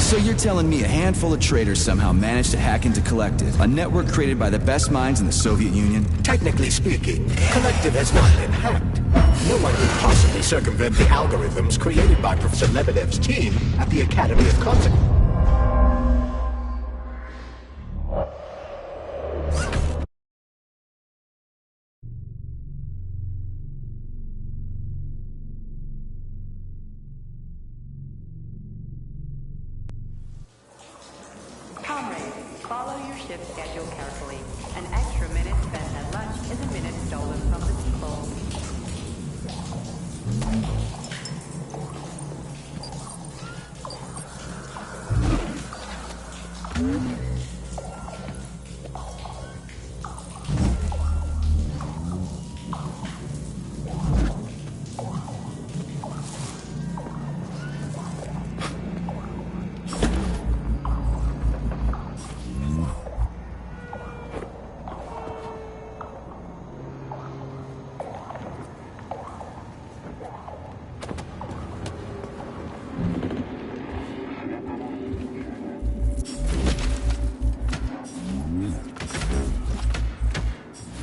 So you're telling me a handful of traitors somehow managed to hack into Collective, a network created by the best minds in the Soviet Union? Technically speaking, Collective has not been hacked. No one could possibly circumvent the algorithms created by Professor Lebedev's team at the Academy of Consequence. Comrades, follow your ship's schedule carefully. An extra minute spent at lunch is a minute stolen from the people.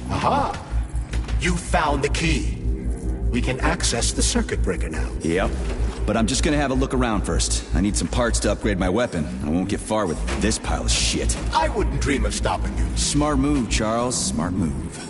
Aha! You found the key. We can access the circuit breaker now. Yep. But I'm just gonna have a look around first. I need some parts to upgrade my weapon. I won't get far with this pile of shit. I wouldn't dream of stopping you. Smart move, Charles. Smart move.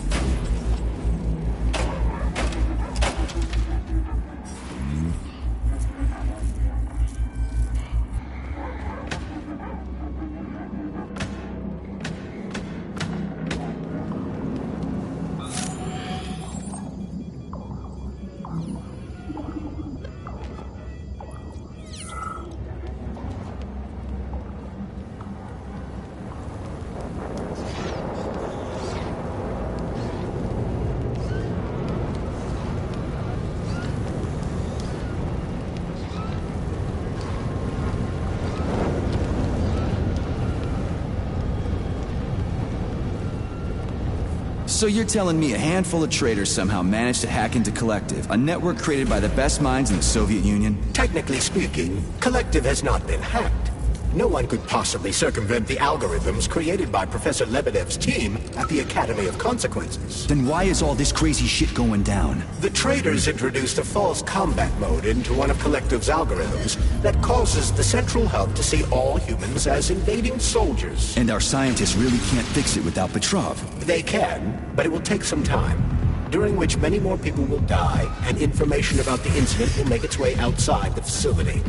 So you're telling me a handful of traitors somehow managed to hack into Collective, a network created by the best minds in the Soviet Union? Technically speaking, Collective has not been hacked. No one could possibly circumvent the algorithms created by Professor Lebedev's team at the Academy of Consequences. Then why is all this crazy shit going down? The traitors introduced a false combat mode into one of Collective's algorithms that causes the central hub to see all humans as invading soldiers. And our scientists really can't fix it without Petrov. They can, but it will take some time, during which many more people will die, and information about the incident will make its way outside the facility.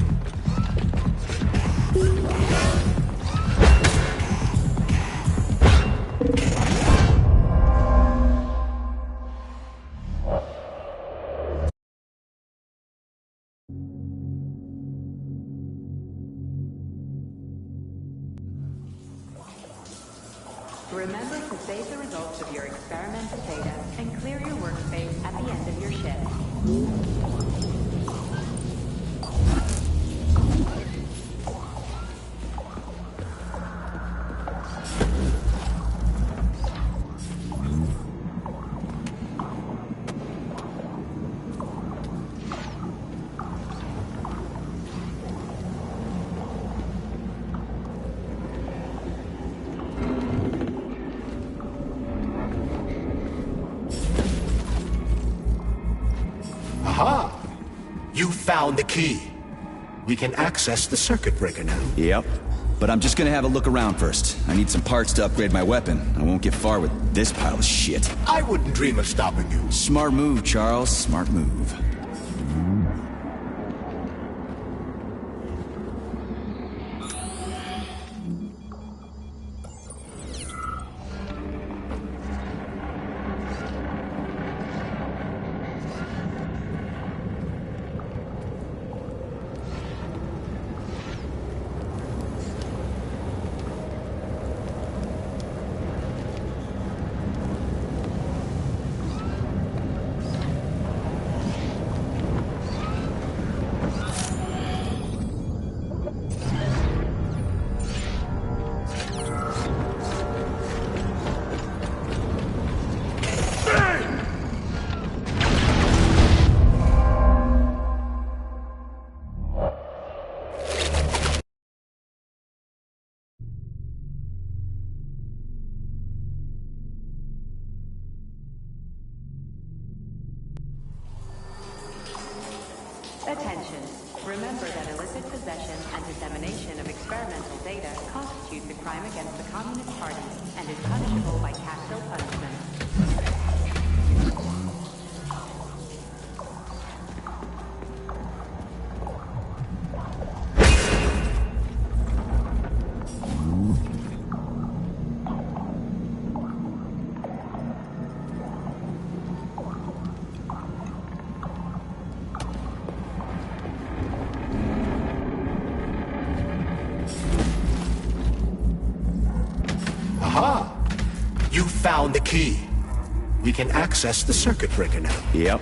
Remember to save the results of your experimental data and clear your workspace at the end of your shift. Aha! You found the key. We can access the circuit breaker now. Yep. But I'm just gonna have a look around first. I need some parts to upgrade my weapon. I won't get far with this pile of shit. I wouldn't dream of stopping you. Smart move, Charles. Smart move. Attention. Remember that illicit possession and dissemination of experimental data constitutes a crime against the Communist Party and is punishable by capital punishment. Aha! You found the key. We can access the circuit breaker now. Yep.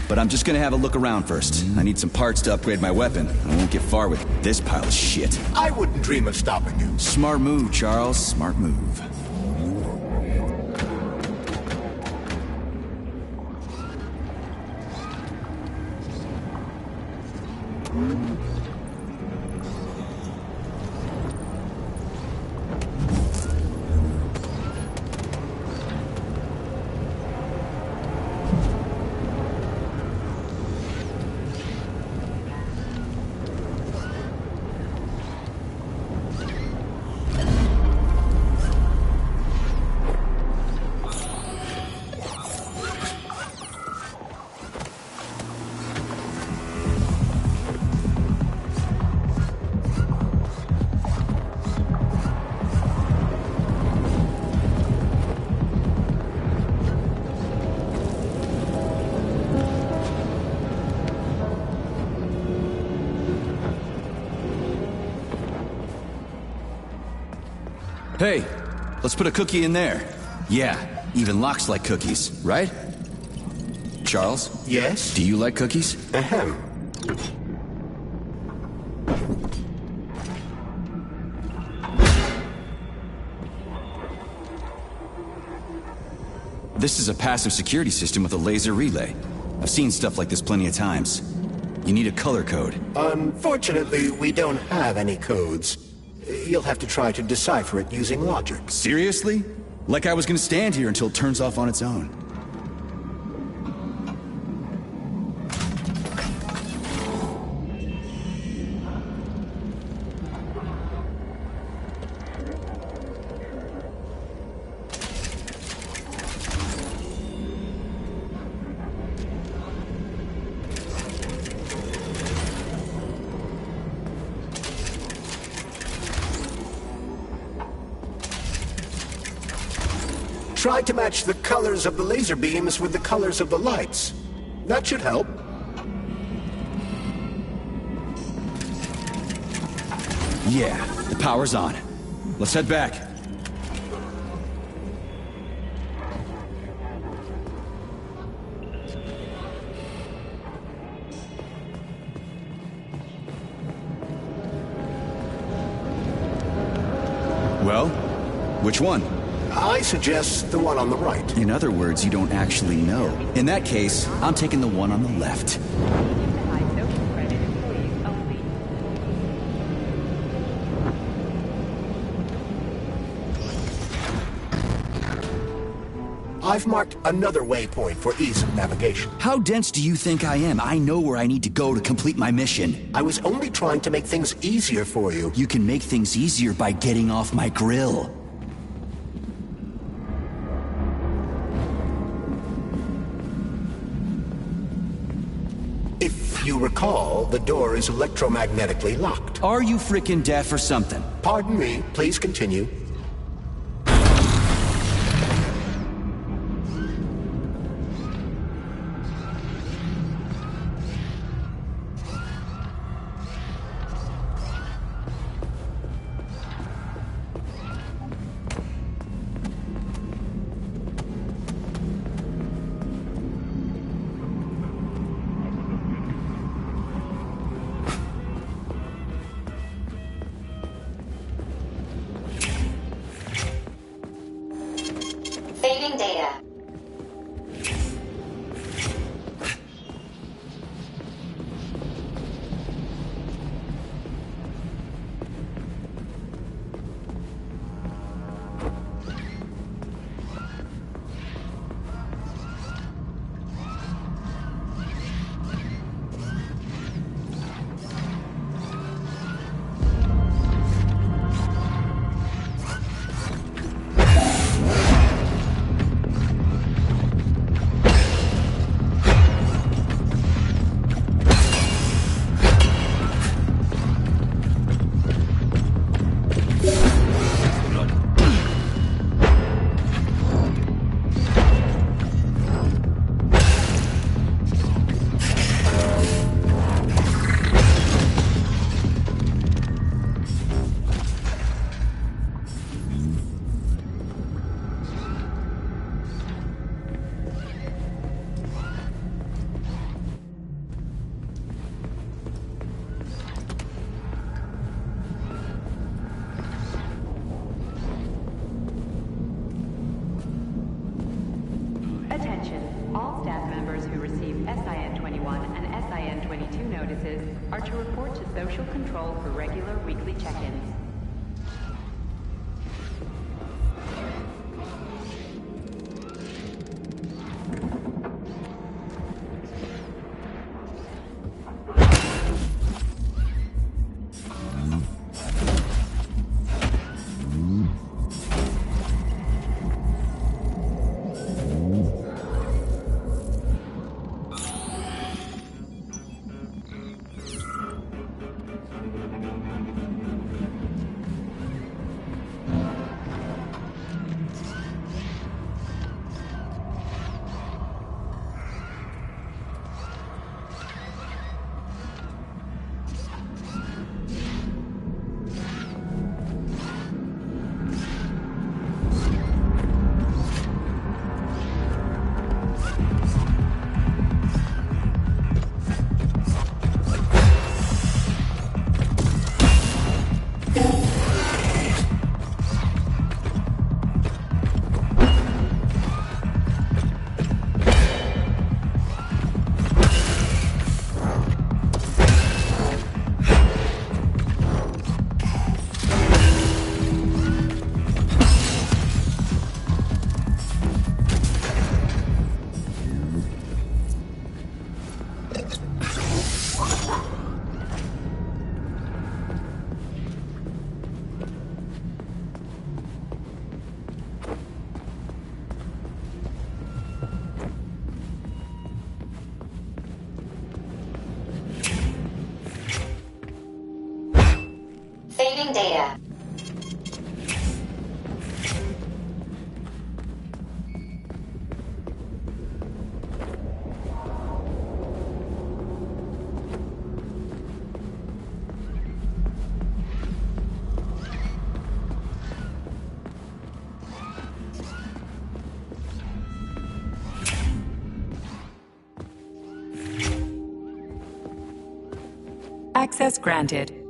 But I'm just gonna have a look around first. I need some parts to upgrade my weapon. I won't get far with this pile of shit. I wouldn't dream of stopping you. Smart move, Charles. Smart move. Hey, let's put a cookie in there. Yeah, even locks like cookies, right? Charles? Yes? Do you like cookies? Ahem. This is a passive security system with a laser relay. I've seen stuff like this plenty of times. You need a color code. Unfortunately, we don't have any codes. You'll have to try to decipher it using logic. Seriously? Like I was gonna stand here until it turns off on its own. Try to match the colors of the laser beams with the colors of the lights. That should help. Yeah, the power's on. Let's head back. Well, which one? I suggest the one on the right. In other words, you don't actually know. In that case, I'm taking the one on the left. I've marked another waypoint for ease of navigation. How dense do you think I am? I know where I need to go to complete my mission. I was only trying to make things easier for you. You can make things easier by getting off my grill. If you recall, the door is electromagnetically locked. Are you frickin' deaf or something? Pardon me, please continue. Saving data. Attention, all staff members who receive SIN-21 and SIN-22 notices are to report to Social Control for regular weekly check-ins. Access granted.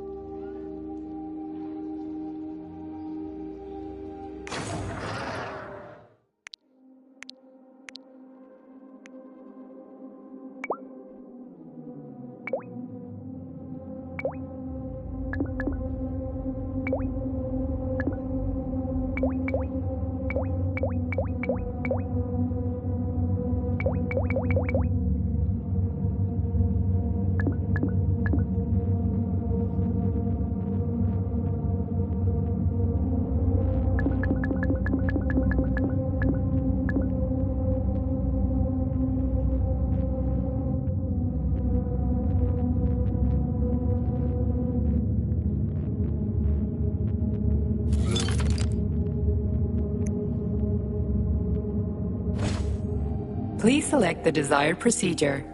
Please select the desired procedure.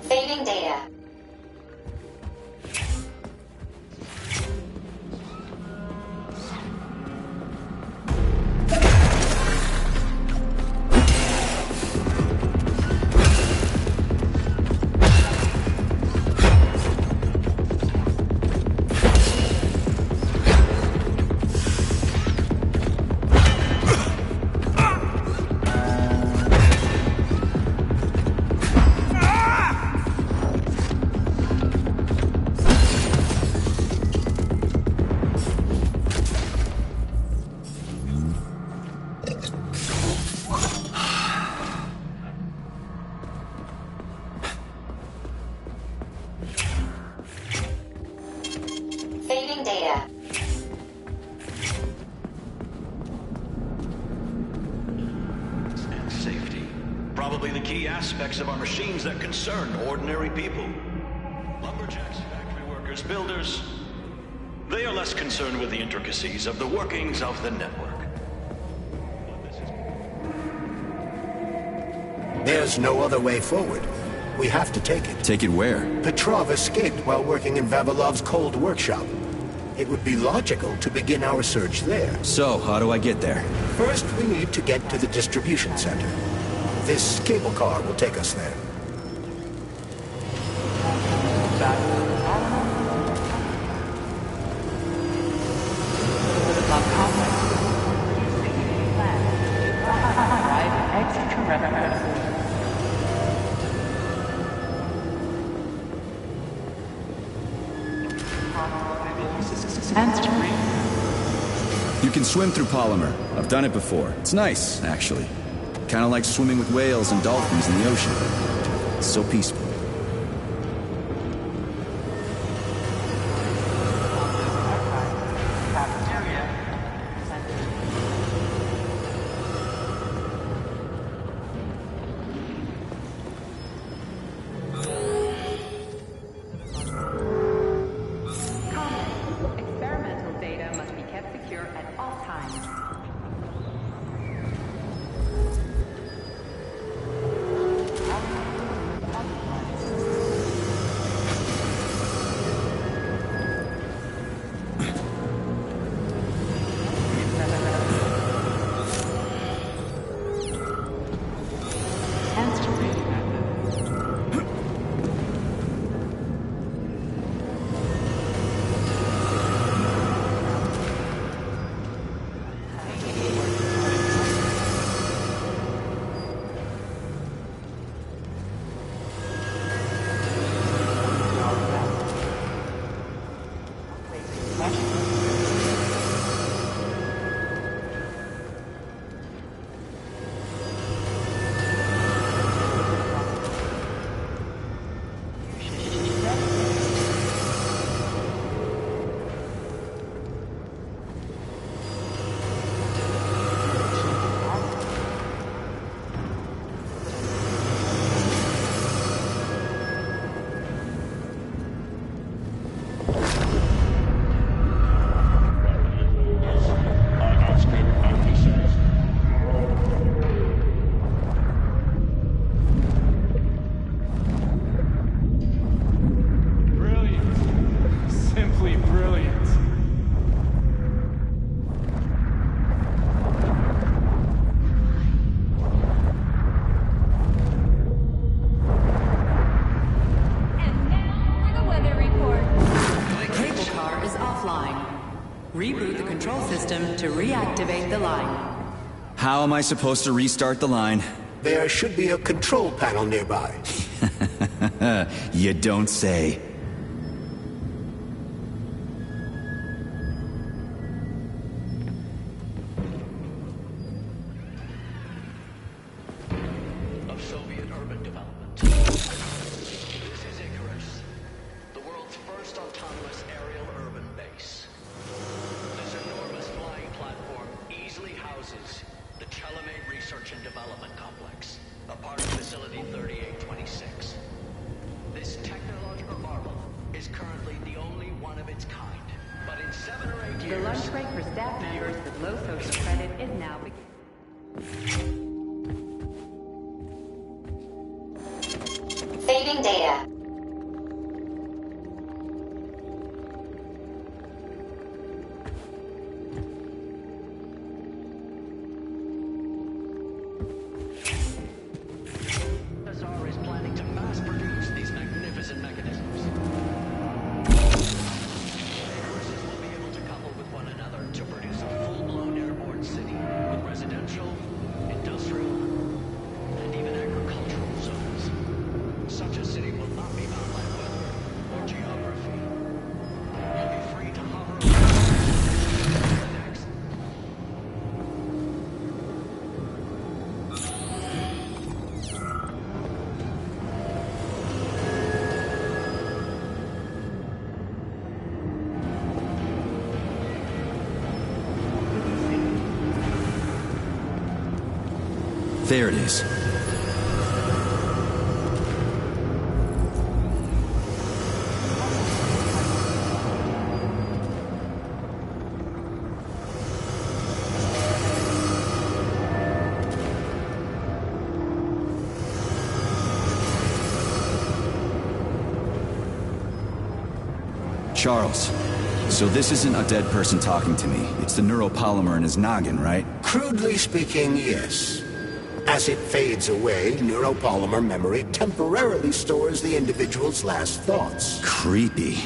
Saving data. Saving data. And safety. Probably the key aspects of our machines that concern ordinary people. Lumberjacks, factory workers, builders. They are less concerned with the intricacies of the workings of the network. There's no other way forward. We have to take it. Take it where? Petrov escaped while working in Vavilov's cold workshop. It would be logical to begin our search there. So, how do I get there? First, we need to get to the distribution center. This cable car will take us there. You can swim through polymer. I've done it before. It's nice, actually. Kind of like swimming with whales and dolphins in the ocean. It's so peaceful. Reboot the control system to reactivate the line. How am I supposed to restart the line? There should be a control panel nearby. You don't say. Of Soviet urban development. This is Icarus, the world's first autonomous aerial urban base. This enormous flying platform easily houses the Chelamate Research and Development Complex, a part of Facility 3826. This technological marvel is currently the only one of its kind. But in 7 or 8 years... The lunch break for staff members with low social credit is now Saving data. SR is planning to mass produce these magnificent mechanisms. Forces will be able to couple with one another to produce a full-blown airborne city with residential, industrial, and even agricultural zones. Such a city will not be bound by weather or geography. You'll be free to hover around the next. There it is. Charles, so this isn't a dead person talking to me. It's the neuropolymer in his noggin, right? Crudely speaking, yes. As it fades away, neuropolymer memory temporarily stores the individual's last thoughts. Creepy.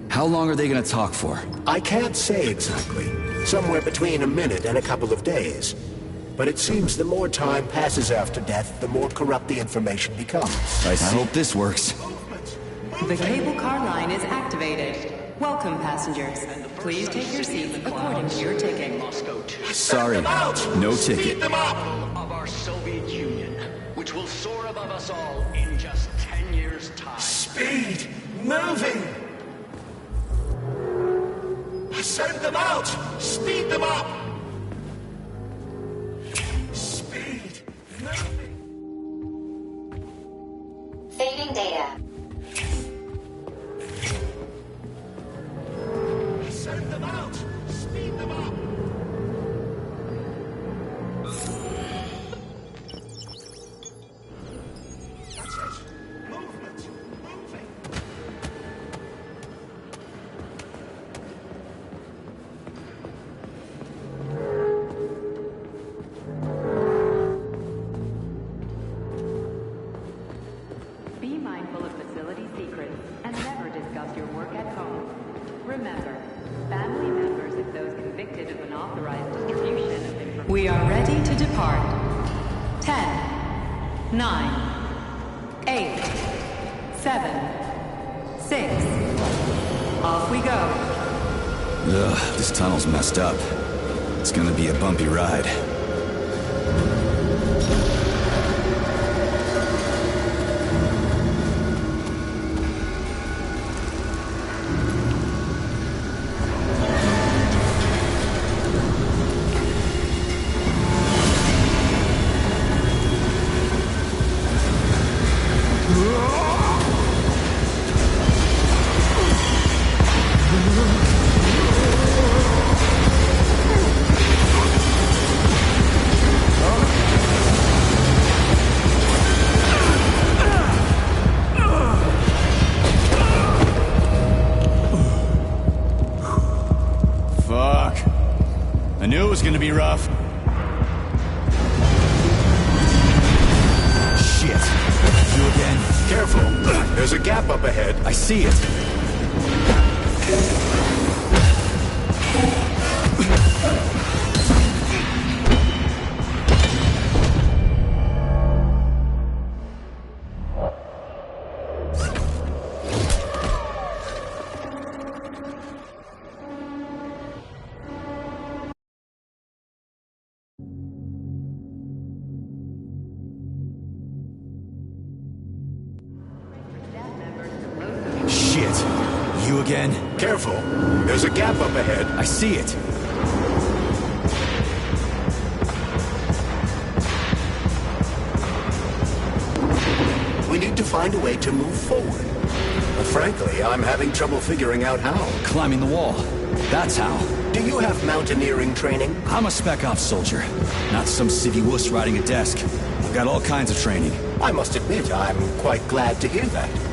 How long are they gonna talk for? I can't say exactly. Somewhere between a minute and a couple of days. But it seems the more time passes after death, the more corrupt the information becomes. I hope this works. The cable car line is activated. Welcome, passengers. Please take your seats according to your ticket. Sorry, no ticket. Of our Soviet Union, which will soar above us all in just 10 years' time. Speed! Moving! Send them out! Speed them up! Speed! Moving! Saving data. Send them out! Speed them up! That's it! Movement! Moving! Be mindful of facility secrets and never discuss your work at home. Remember, family members of those convicted of unauthorized distribution of information. We are ready to depart. 10, 9, 8, 7, 6. Off we go. Ugh, this tunnel's messed up. It's gonna be a bumpy ride. I knew it was gonna be rough. Shit. You again. Careful. There's a gap up ahead. I see it. again? Careful. There's a gap up ahead. I see it. We need to find a way to move forward. But frankly, I'm having trouble figuring out how. Climbing the wall. That's how. Do you have mountaineering training? I'm a spec ops soldier, not some civvy wuss riding a desk. I've got all kinds of training. I must admit, I'm quite glad to hear that.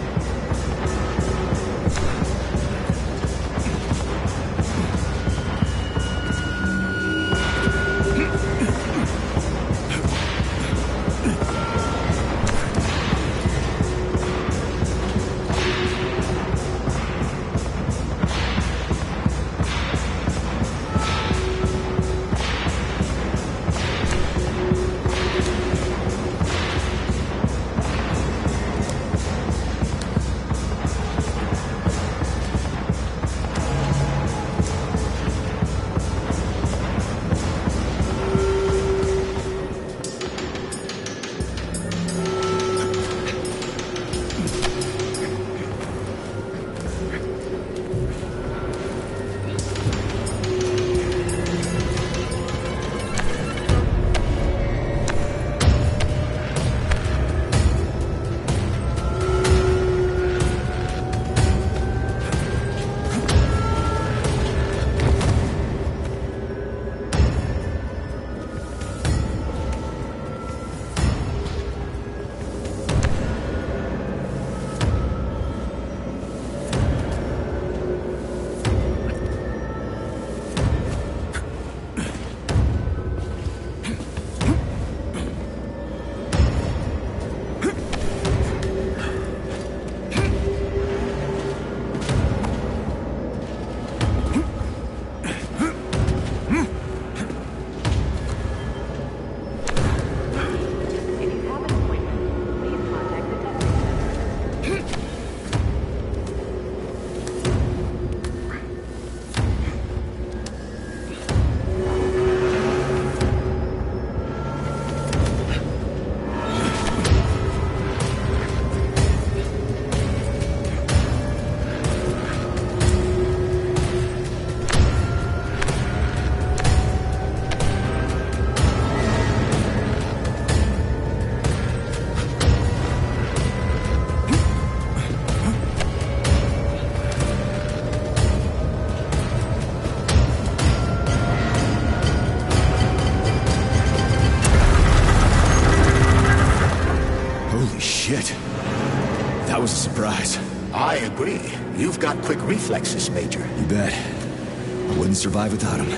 That was a surprise. I agree. You've got quick reflexes, Major. You bet. I wouldn't survive without him.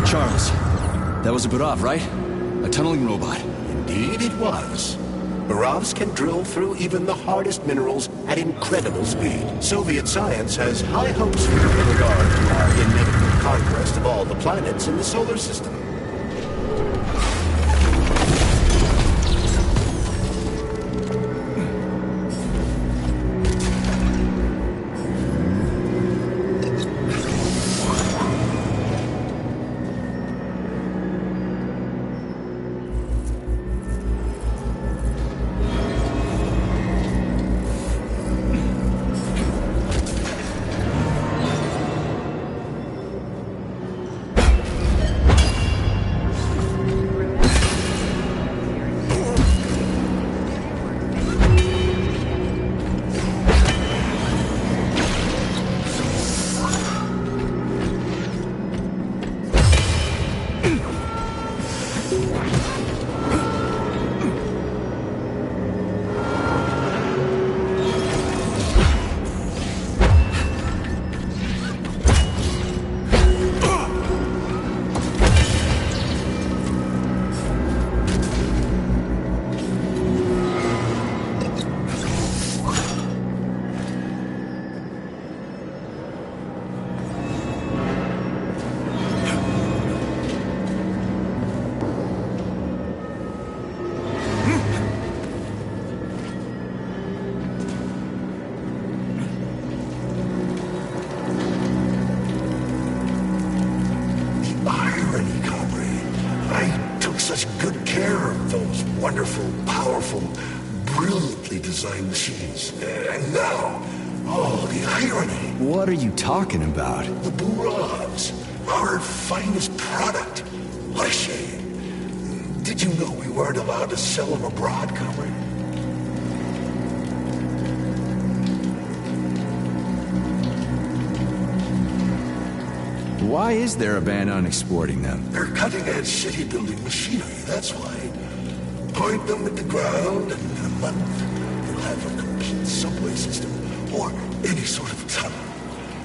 Charles, that was a Barav, right? A tunneling robot. Indeed it was. Baravs can drill through even the hardest minerals at incredible speed. Soviet science has high hopes for you in regard to our inevitable conquest of all the planets in the solar system. such good care of those wonderful, powerful, brilliantly designed machines. And now, oh, the irony. What are you talking about? The Burovs, our finest product. What a shame. Did you know we weren't allowed to sell them abroad, comrade? Why is there a ban on exporting them? They're cutting-edge city-building machinery, that's why. Point them at the ground, and in a month, you'll have a complete subway system, or any sort of tunnel.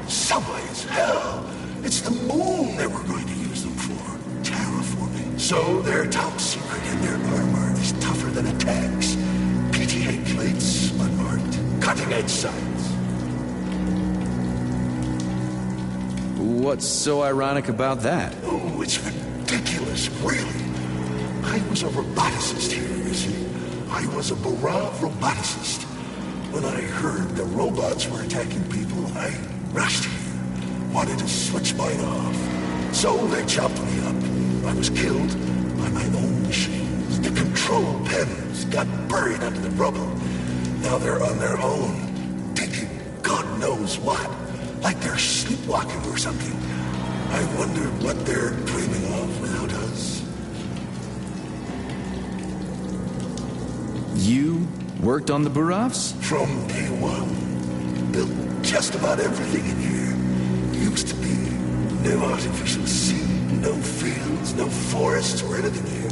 Subways, hell! It's the moon that we're going to use them for. Terraforming. So they're top secret, and their armor is tougher than a tank's. PTA plates, unmarked. Cutting-edge science. What's so ironic about that? Oh, it's ridiculous, really. I was a roboticist here, you see. I was a Burov roboticist. When I heard the robots were attacking people, I rushed here. Wanted to switch mine off. So they chopped me up. I was killed by my own machines. The control panels got buried under the rubble. Now they're on their own, digging God knows what. Like they're sleepwalking or something. I wonder what they're dreaming of without us. You worked on the Burovs? From day one. Built just about everything in here. Used to be no artificial sea, no fields, no forests or anything here.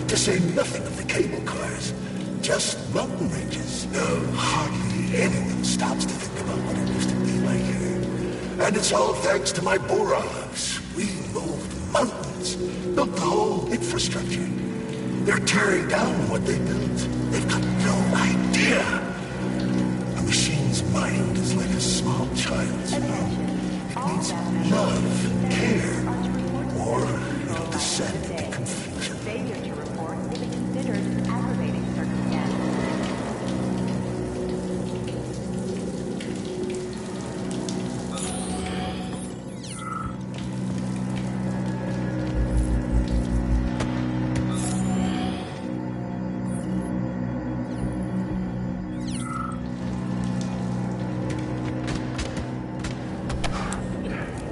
To say nothing of the cable cars. Just mountain ranges. No, hardly anyone stops to think about what it used to be like here. And it's all thanks to my Burovs. We moved mountains, built the whole infrastructure. They're tearing down what they built. They've got no idea. A machine's mind is like a small child's. It needs love, care, or it'll descend into confusion. Failure to report is considered aggravating circumstance.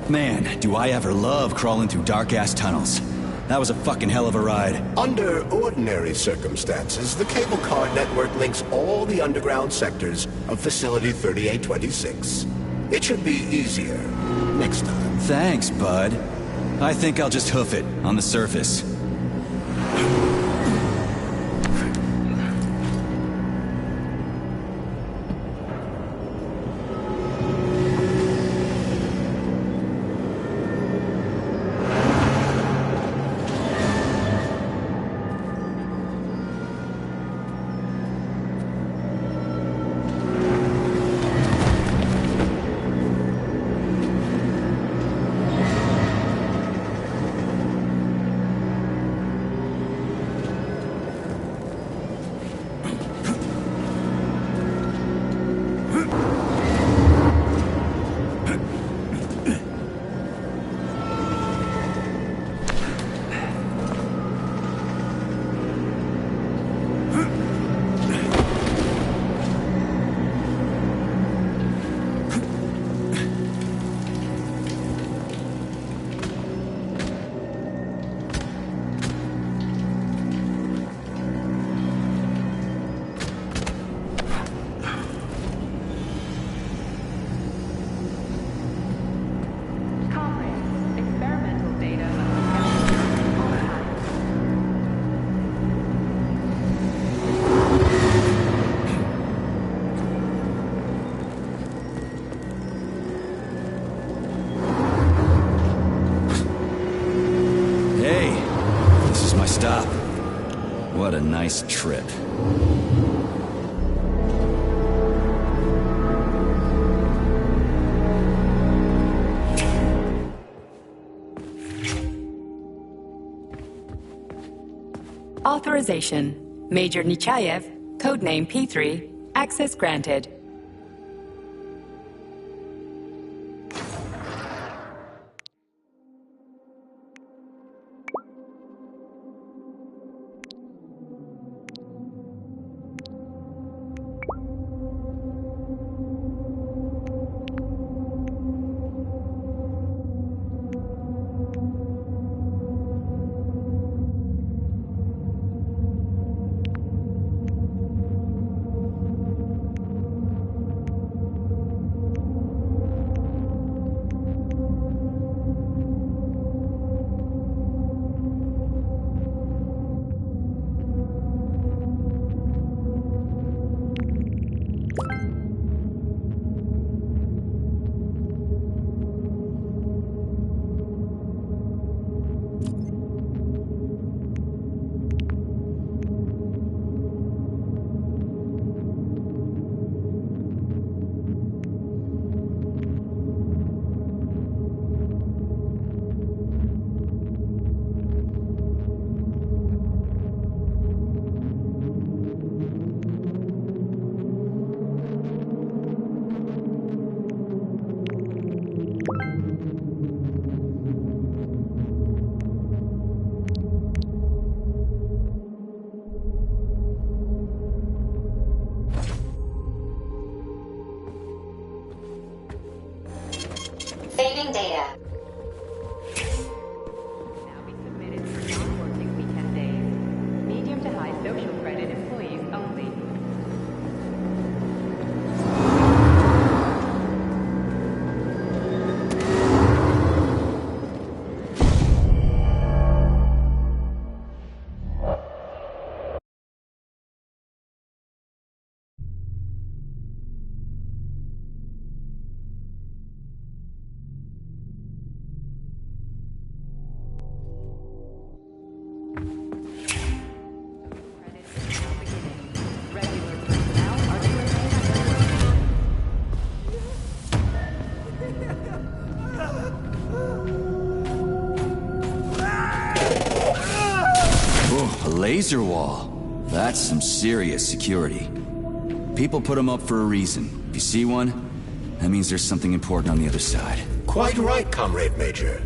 Man, do I ever love crawling through dark-ass tunnels. That was a fucking hell of a ride. Under ordinary circumstances, the cable car network links all the underground sectors of Facility 3826. It should be easier next time. Thanks, bud. I think I'll just hoof it on the surface. Stop. What a nice trip. Authorization. Major Nechayev, codename P3, access granted. Saving data. Now be submitted for non-working weekend days. Medium to high social credit employees only. Oh, a laser wall. That's some serious security. People put them up for a reason. If you see one, that means there's something important on the other side. Quite right, Comrade Major.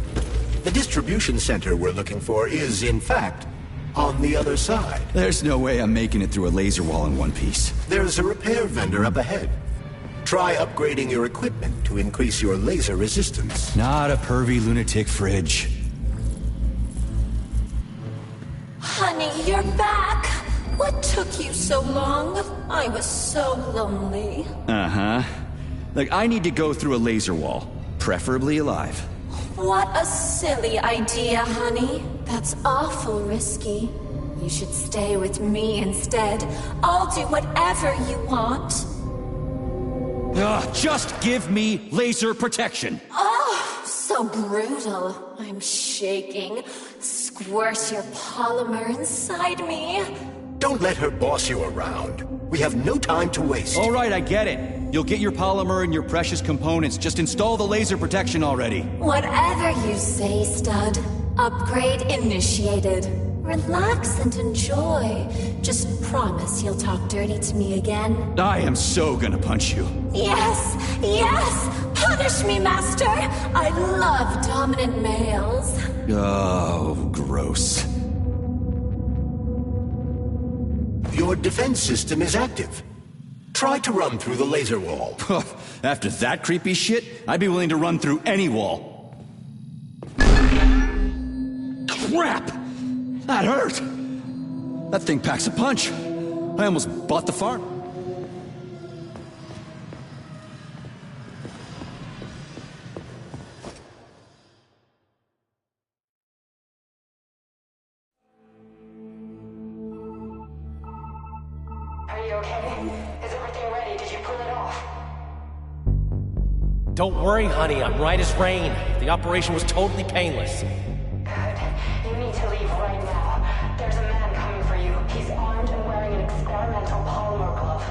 The distribution center we're looking for is, in fact, on the other side. There's no way I'm making it through a laser wall in one piece. There's a repair vendor up ahead. Try upgrading your equipment to increase your laser resistance. Not a pervy lunatic fridge. Honey, you're back. What took you so long? I was so lonely. Uh-huh. Like, I need to go through a laser wall, preferably alive. What a silly idea, honey. That's awful risky. You should stay with me instead. I'll do whatever you want. Ugh, just give me laser protection. Oh, so brutal. I'm shaking. Squirt your polymer inside me. Don't let her boss you around. We have no time to waste. All right, I get it. You'll get your polymer and your precious components. Just install the laser protection already. Whatever you say, stud. Upgrade initiated. Relax and enjoy. Just promise you'll talk dirty to me again. I am so gonna punch you. Yes, yes! Punish me, master! I love dominant males. Oh, gross. Your defense system is active. Try to run through the laser wall. After that creepy shit, I'd be willing to run through any wall. Crap! That hurt! That thing packs a punch. I almost bought the farm. Are you okay? Is everything ready? Did you pull it off? Don't worry, honey. I'm right as rain. The operation was totally painless. Good. You need to leave right now. There's a man coming for you. He's armed and wearing an experimental polymer glove.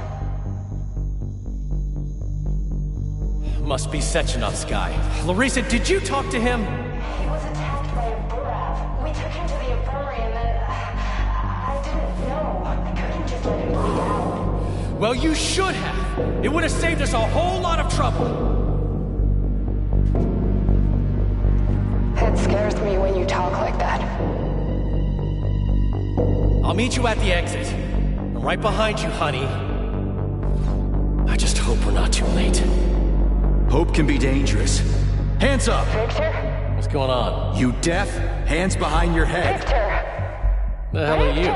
Must be Sechenov's guy. Larissa, did you talk to him? He was attacked by a Burav. We took him to the infirmary and then... I didn't know. I couldn't just let him bleed out. Well, you should have. It would have saved us a whole lot of trouble. It scares me when you talk like that. I'll meet you at the exit. I'm right behind you, honey. I just hope we're not too late. Hope can be dangerous. Hands up! Victor? What's going on? You deaf? Hands behind your head. Victor! The hell are you?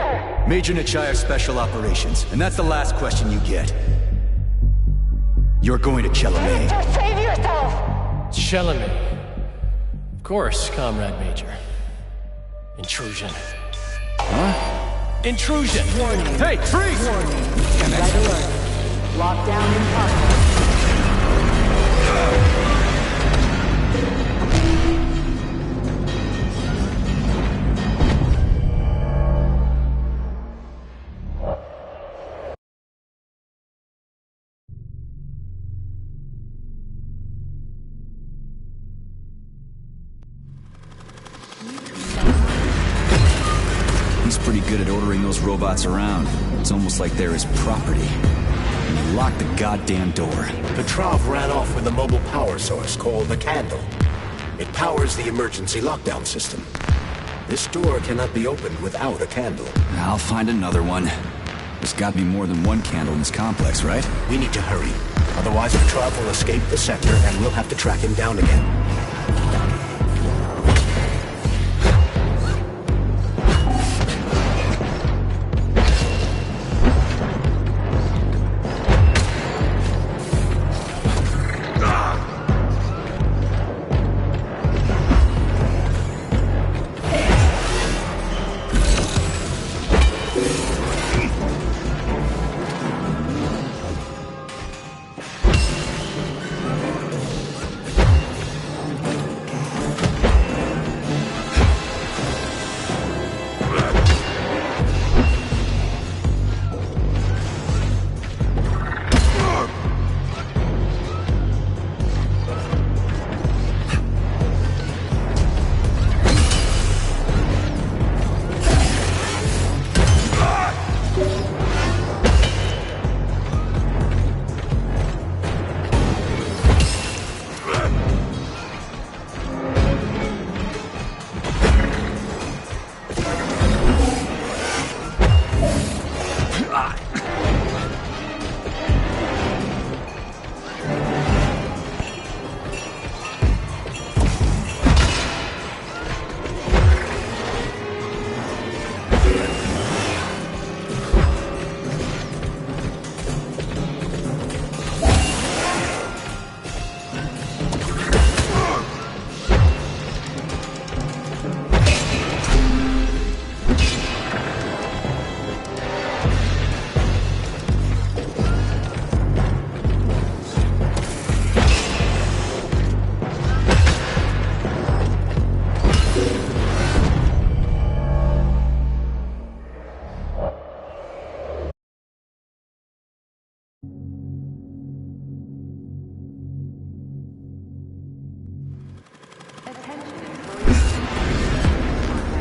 Major Nechayev Special Operations, and that's the last question you get. You're going to Chalamet. Victor, save yourself! Chalamet. Of course, Comrade Major. Intrusion. Huh? Intrusion! Warning. Hey, freeze! Warning. Red alert. Lockdown in progress. He's pretty good at ordering those robots around. It's almost like they're his property. And he locked the goddamn door. Petrov ran off with a mobile power source called the Candle. It powers the emergency lockdown system. This door cannot be opened without a candle. I'll find another one. There's got to be more than one candle in this complex, right? We need to hurry. Otherwise, Petrov will escape the sector and we'll have to track him down again.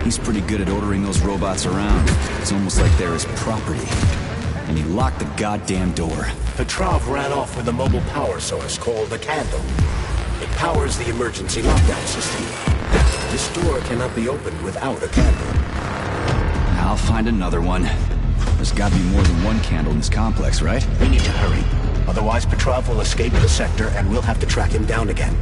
He's pretty good at ordering those robots around. It's almost like they're his property. And he locked the goddamn door. Petrov ran off with a mobile power source called the Candle. It powers the emergency lockdown system. This door cannot be opened without a candle. I'll find another one. There's gotta be more than one candle in this complex, right? We need to hurry. Otherwise, Petrov will escape the sector and we'll have to track him down again.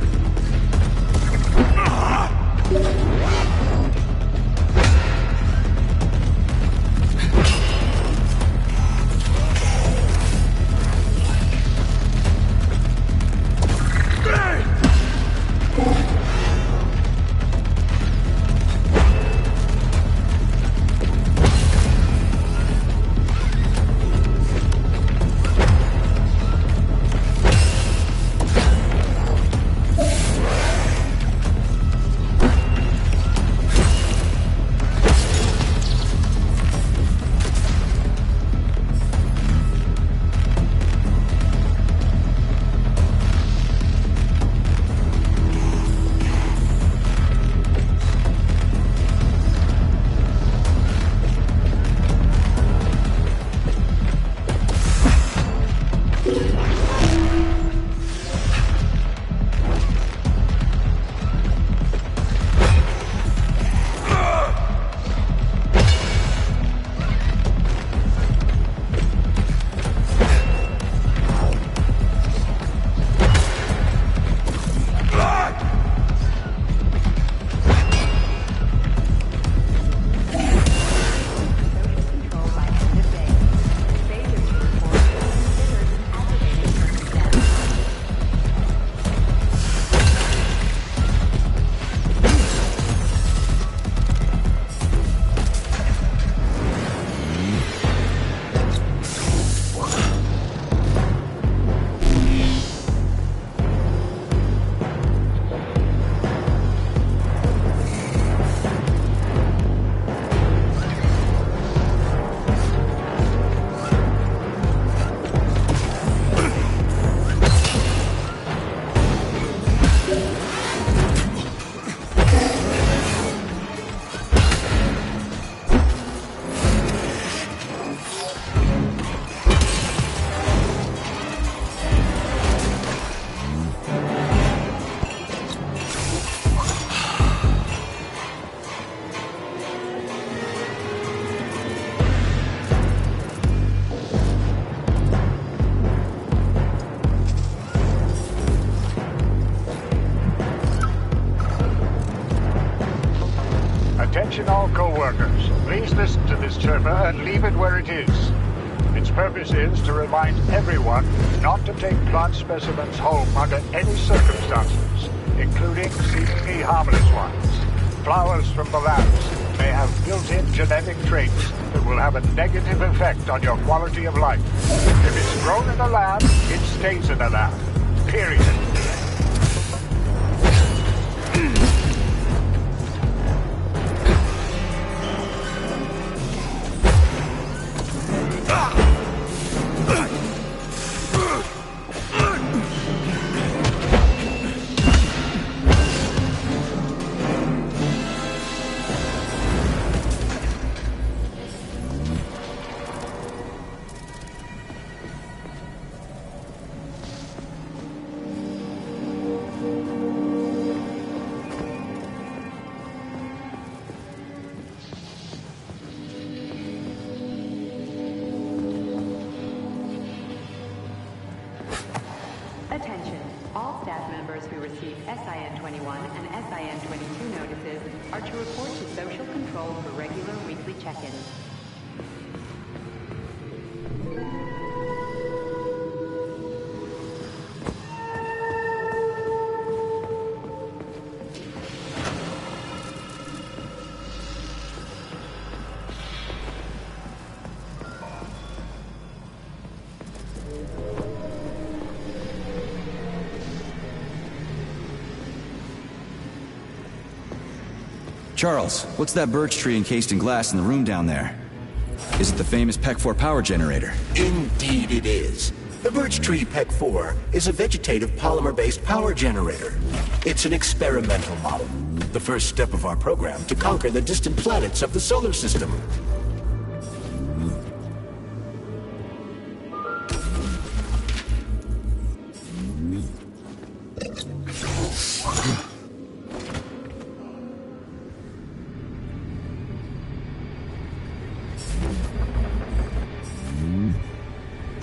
Attention all co-workers. Please listen to this chirper and leave it where it is. Its purpose is to remind everyone not to take blood specimens home under any circumstances, including seemingly harmless ones. Flowers from the labs may have built-in genetic traits that will have a negative effect on your quality of life. If it's grown in a lab, it stays in a lab. Period. Attention. All staff members who receive SIN-21 and SIN-22 notices are to report to Social Control for regular weekly check-ins. Charles, what's that birch tree encased in glass in the room down there? Is it the famous Ps5 power generator? Indeed it is. The birch tree Ps5 is a vegetative polymer-based power generator. It's an experimental model, the first step of our program to conquer the distant planets of the solar system.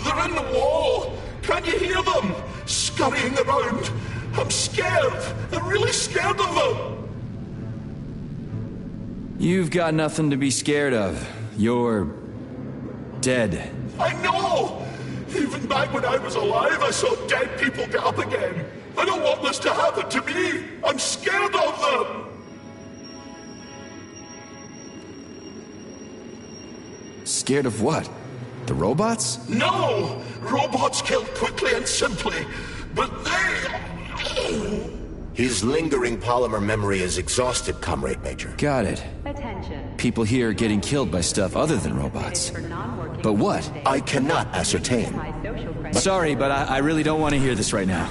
They're in the wall! Can you hear them? Scurrying around! I'm scared! I'm really scared of them! You've got nothing to be scared of. You're... dead. I know! Even back when I was alive, I saw dead people get up again. I don't want this to happen to me! I'm scared of them! Scared of what? The robots? No! Robots killed quickly and simply, but they... His lingering polymer memory is exhausted, Comrade Major. Got it. Attention. People here are getting killed by stuff other than robots. But what? I cannot ascertain. Sorry, but I really don't want to hear this right now.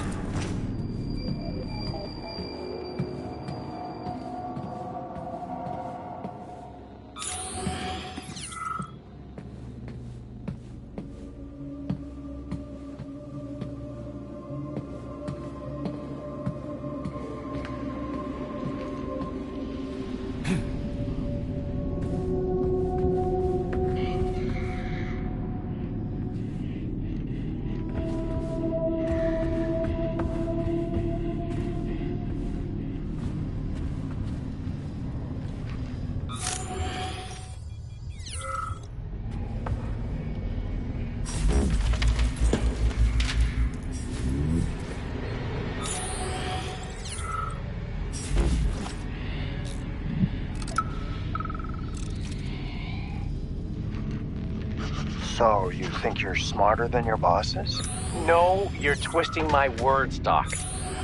So, you think you're smarter than your bosses? No, you're twisting my words, Doc.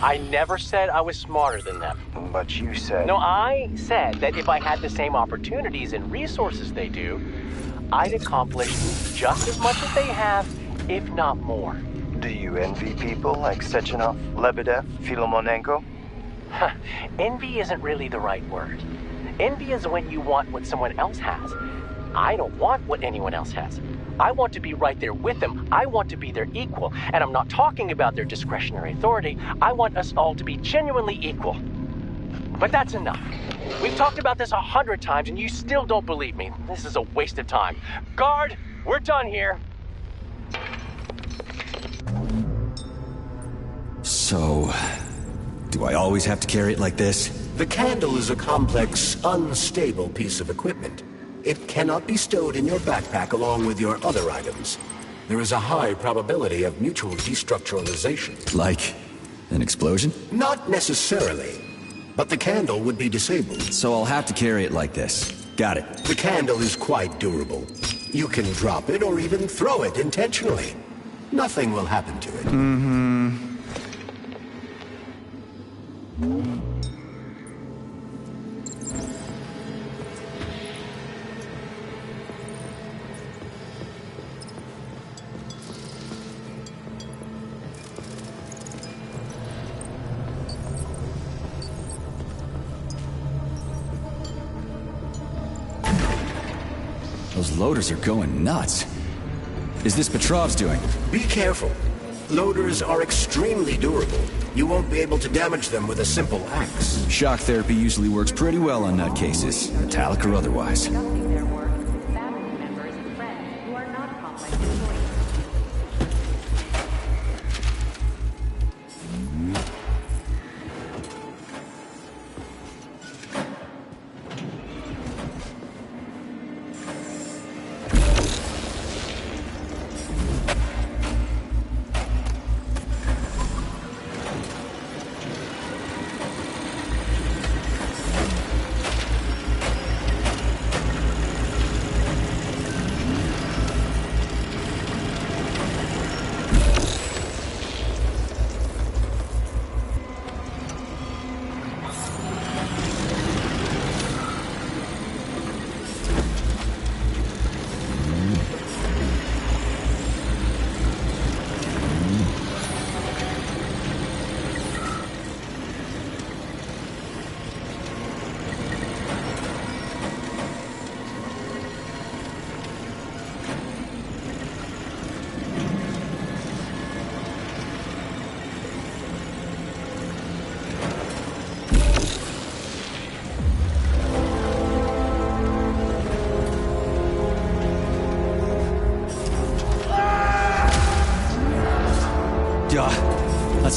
I never said I was smarter than them. But you said... No, I said that if I had the same opportunities and resources they do, I'd accomplish just as much as they have, if not more. Do you envy people like Sechenov, Lebedev, Filomonenko? Envy isn't really the right word. Envy is when you want what someone else has. I don't want what anyone else has. I want to be right there with them. I want to be their equal. And I'm not talking about their discretionary authority. I want us all to be genuinely equal. But that's enough. We've talked about this 100 times and you still don't believe me. This is a waste of time. Guard, we're done here. So, do I always have to carry it like this? The candle is a complex, unstable piece of equipment. It cannot be stowed in your backpack along with your other items. There is a high probability of mutual destructuralization. Like an explosion? Not necessarily, but the candle would be disabled. So I'll have to carry it like this. Got it. The candle is quite durable. You can drop it or even throw it intentionally. Nothing will happen to it. Mm-hmm. Those loaders are going nuts. Is this Petrov's doing? Be careful. Loaders are extremely durable. You won't be able to damage them with a simple axe. Shock therapy usually works pretty well on nutcases, metallic or otherwise.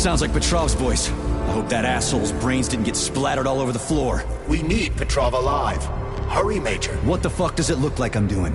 Sounds like Petrov's voice. I hope that asshole's brains didn't get splattered all over the floor. We need Petrov alive. Hurry, Major. What the fuck does it look like I'm doing?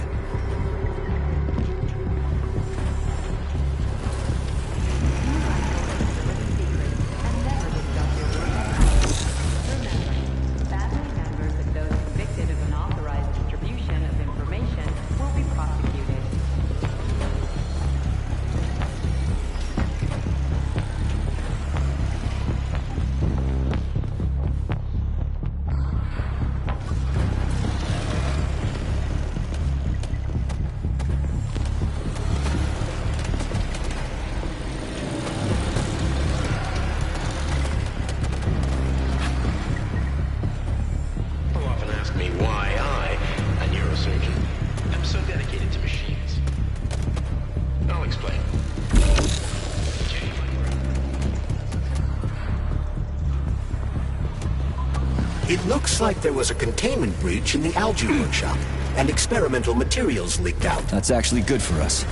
It looks like there was a containment breach in the algae workshop, and experimental materials leaked out. That's actually good for us.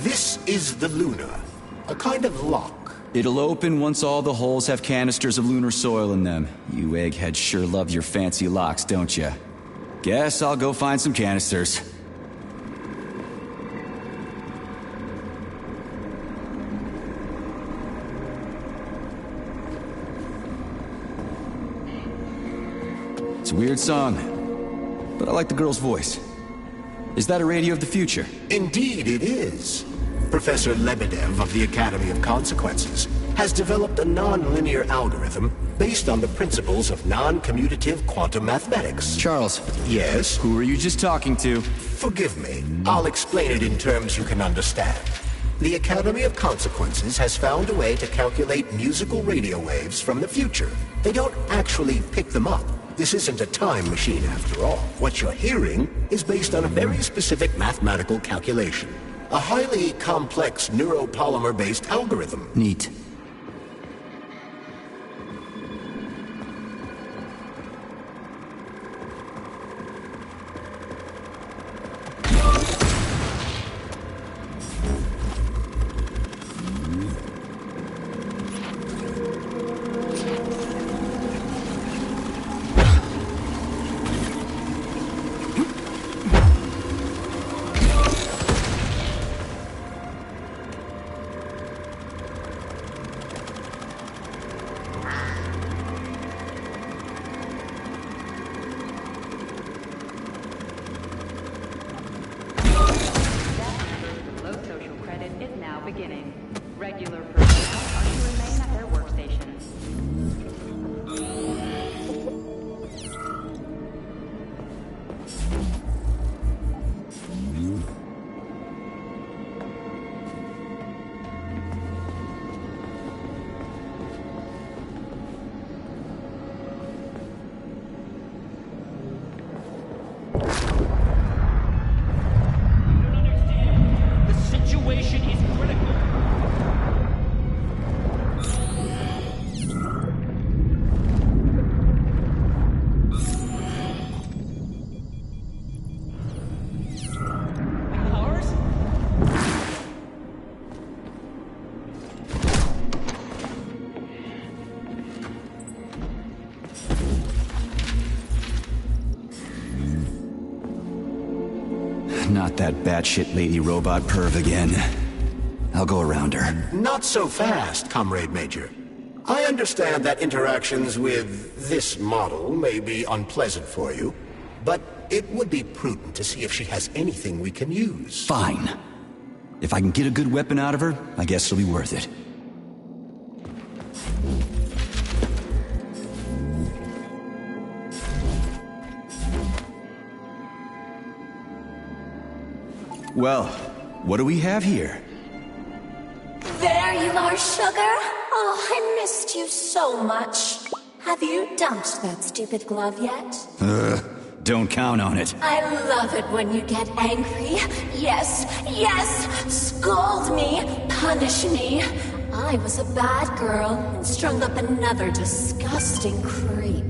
This is the Luna, a kind of lock. It'll open once all the holes have canisters of lunar soil in them. You eggheads sure love your fancy locks, don't you? Guess I'll go find some canisters. It's a weird song, but I like the girl's voice. Is that a radio of the future? Indeed it is. Professor Lebedev of the Academy of Consequences has developed a non-linear algorithm based on the principles of non-commutative quantum mathematics. Charles. Yes? Who were you just talking to? Forgive me. I'll explain it in terms you can understand. The Academy of Consequences has found a way to calculate musical radio waves from the future. They don't actually pick them up. This isn't a time machine after all. What you're hearing is based on a very specific mathematical calculation. A highly complex neuropolymer-based algorithm. Neat. beginning. Regular personnel are to remain at their workstations. Not that batshit lady robot perv again. I'll go around her. Not so fast, Comrade Major. I understand that interactions with this model may be unpleasant for you, but it would be prudent to see if she has anything we can use. Fine. If I can get a good weapon out of her, I guess it'll be worth it. Well, what do we have here? There you are, Sugar. Oh, I missed you so much. Have you dumped that stupid glove yet? Don't count on it. I love it when you get angry. Yes, yes! Scold me, punish me. I was a bad girl and strung up another disgusting creep.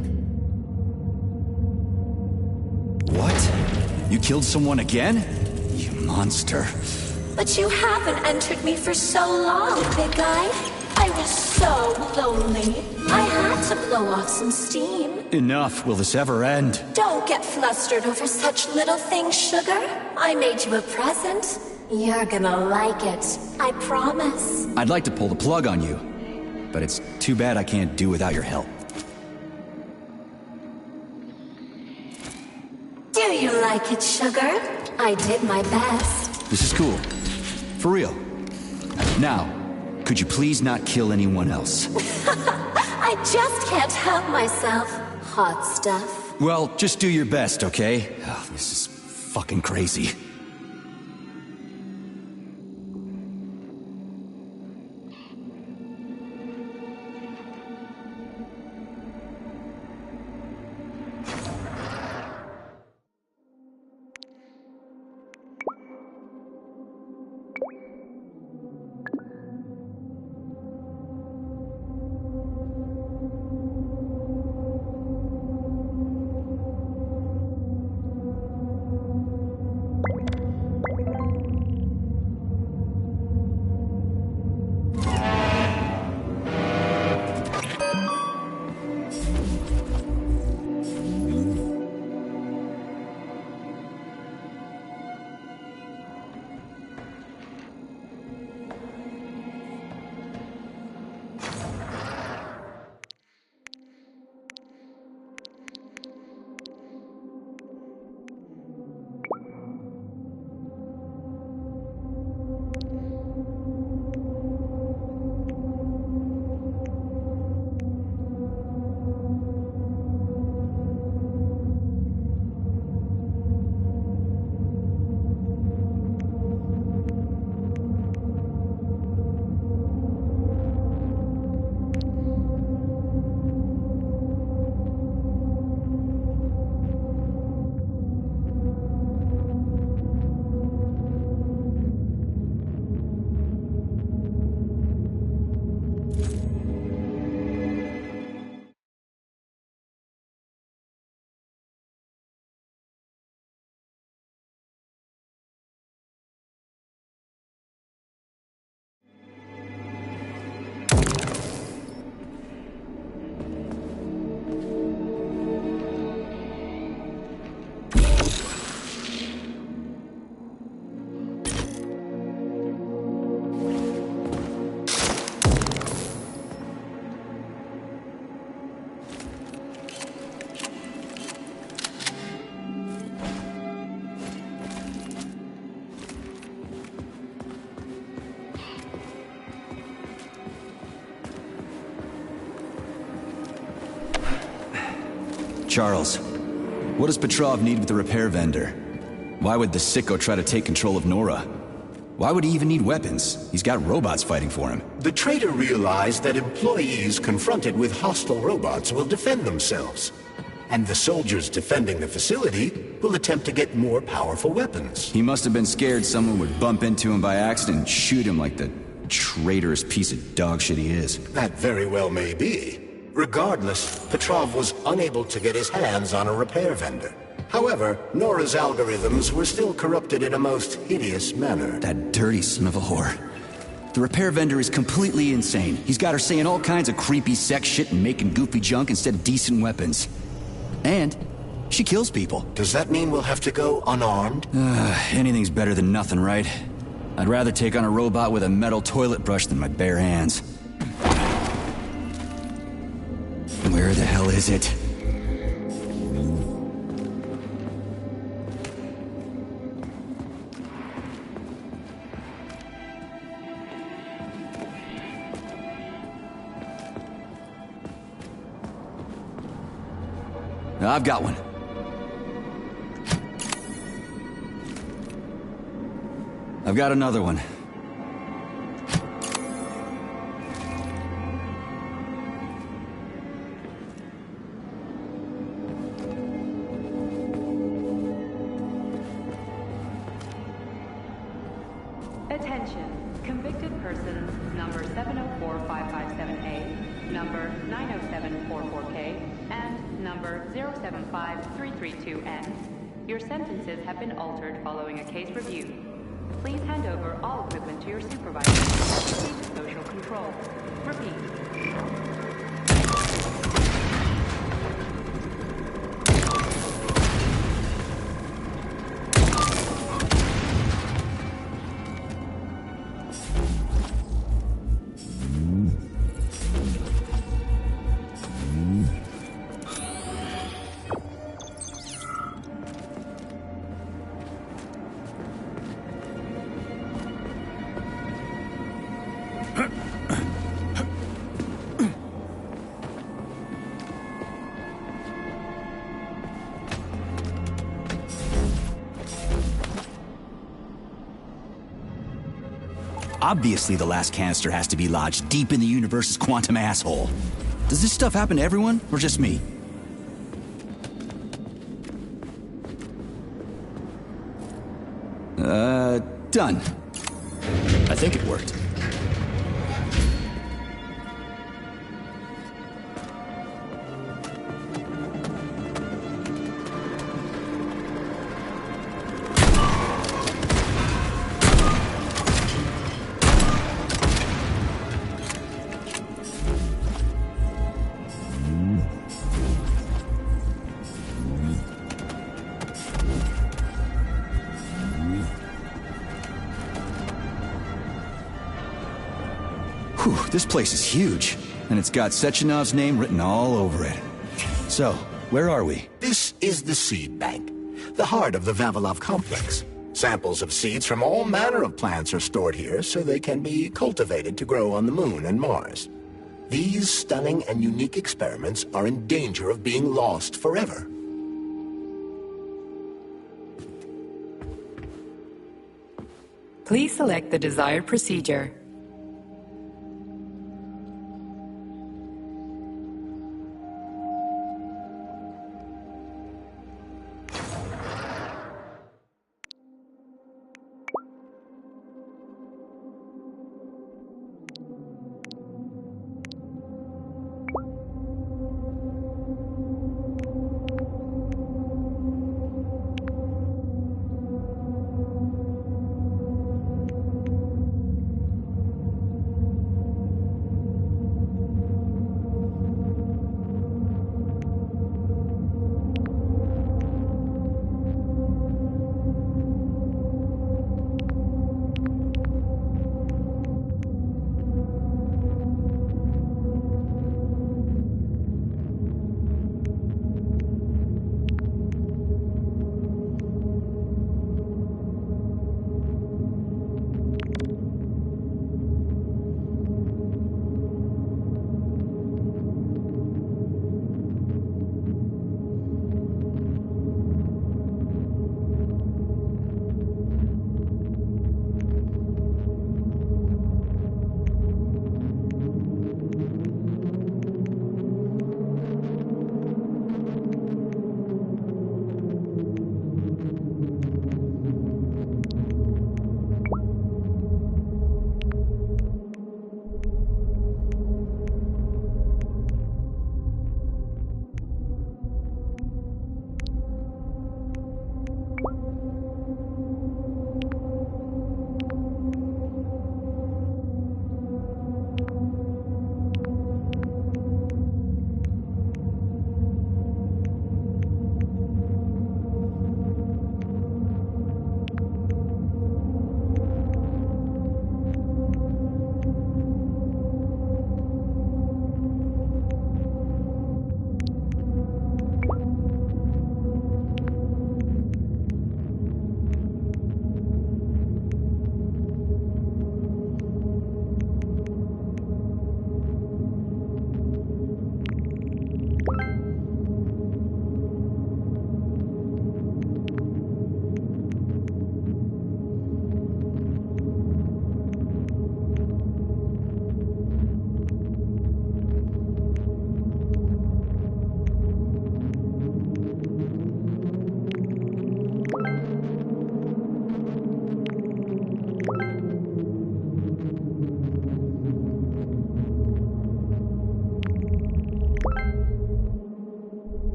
What? You killed someone again? You monster. But you haven't entered me for so long, big guy. I was so lonely. I had to blow off some steam. Enough. Will this ever end? Don't get flustered over such little things, Sugar. I made you a present. You're gonna like it. I promise. I'd like to pull the plug on you, but it's too bad I can't do without your help. Do you like it, Sugar? I did my best. This is cool. For real. Now, could you please not kill anyone else? I just can't help myself. Hot stuff. Well, just do your best, okay? Oh, this is fucking crazy. Charles, what does Petrov need with the repair vendor? Why would the sicko try to take control of Nora? Why would he even need weapons? He's got robots fighting for him. The traitor realized that employees confronted with hostile robots will defend themselves. And the soldiers defending the facility will attempt to get more powerful weapons. He must have been scared someone would bump into him by accident and shoot him like the traitorous piece of dog shit he is. That very well may be. Regardless, Petrov was unable to get his hands on a repair vendor. However, Nora's algorithms were still corrupted in a most hideous manner. That dirty son of a whore. The repair vendor is completely insane. He's got her saying all kinds of creepy sex shit and making goofy junk instead of decent weapons. And she kills people. Does that mean we'll have to go unarmed? Anything's better than nothing, right? I'd rather take on a robot with a metal toilet brush than my bare hands. Where the hell is it? I've got one. I've got another one. Attention. Convicted persons number 704-557A, number 90744K, and number 075332N. Your sentences have been altered following a case review. Please hand over all equipment to your supervisor. Seek social control. Repeat. Obviously, the last canister has to be lodged deep in the universe's quantum asshole. Does this stuff happen to everyone, or just me? Done. I think it worked. This place is huge, and it's got Sechenov's name written all over it. So, where are we? This is the seed bank, the heart of the Vavilov complex. Samples of seeds from all manner of plants are stored here so they can be cultivated to grow on the Moon and Mars. These stunning and unique experiments are in danger of being lost forever. Please select the desired procedure.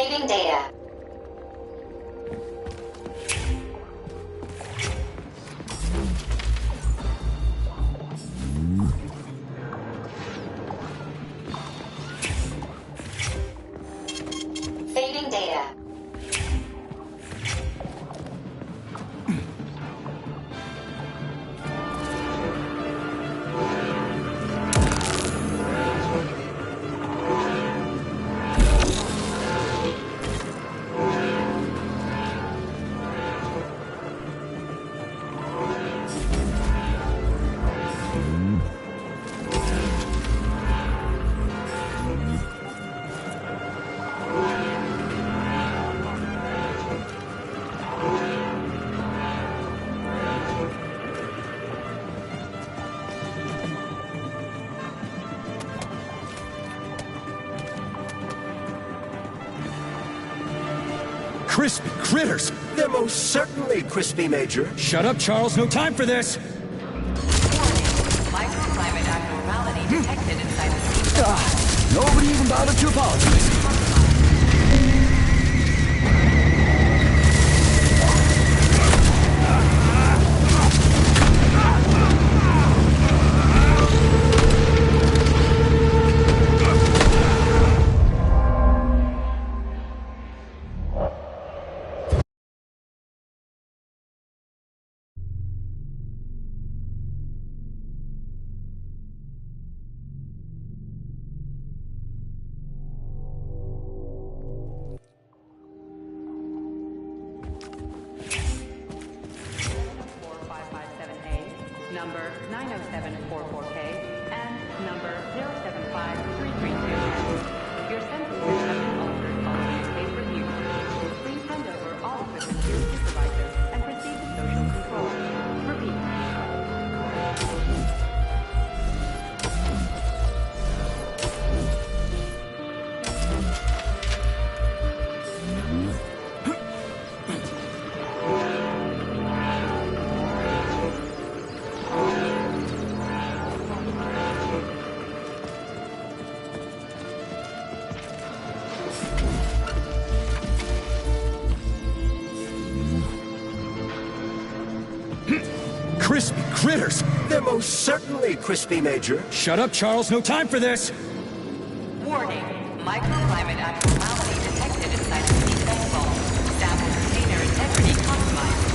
Fading data. Fading data. Crispy critters! They're most certainly crispy, Major. Shut up, Charles. No time for this. Microclimate abnormality detected inside the sea. Nobody even bothered to apologize. Number 90744K and number 075332. Your sentences have been altered following a case review. Please hand over all equipment to your supervisor and proceed to social control. Repeat. Crispy critters! They're most certainly crispy, Major. Shut up, Charles. No time for this. Warning. Microclimate abnormality detected inside the sea vessel. Sample container integrity compromised.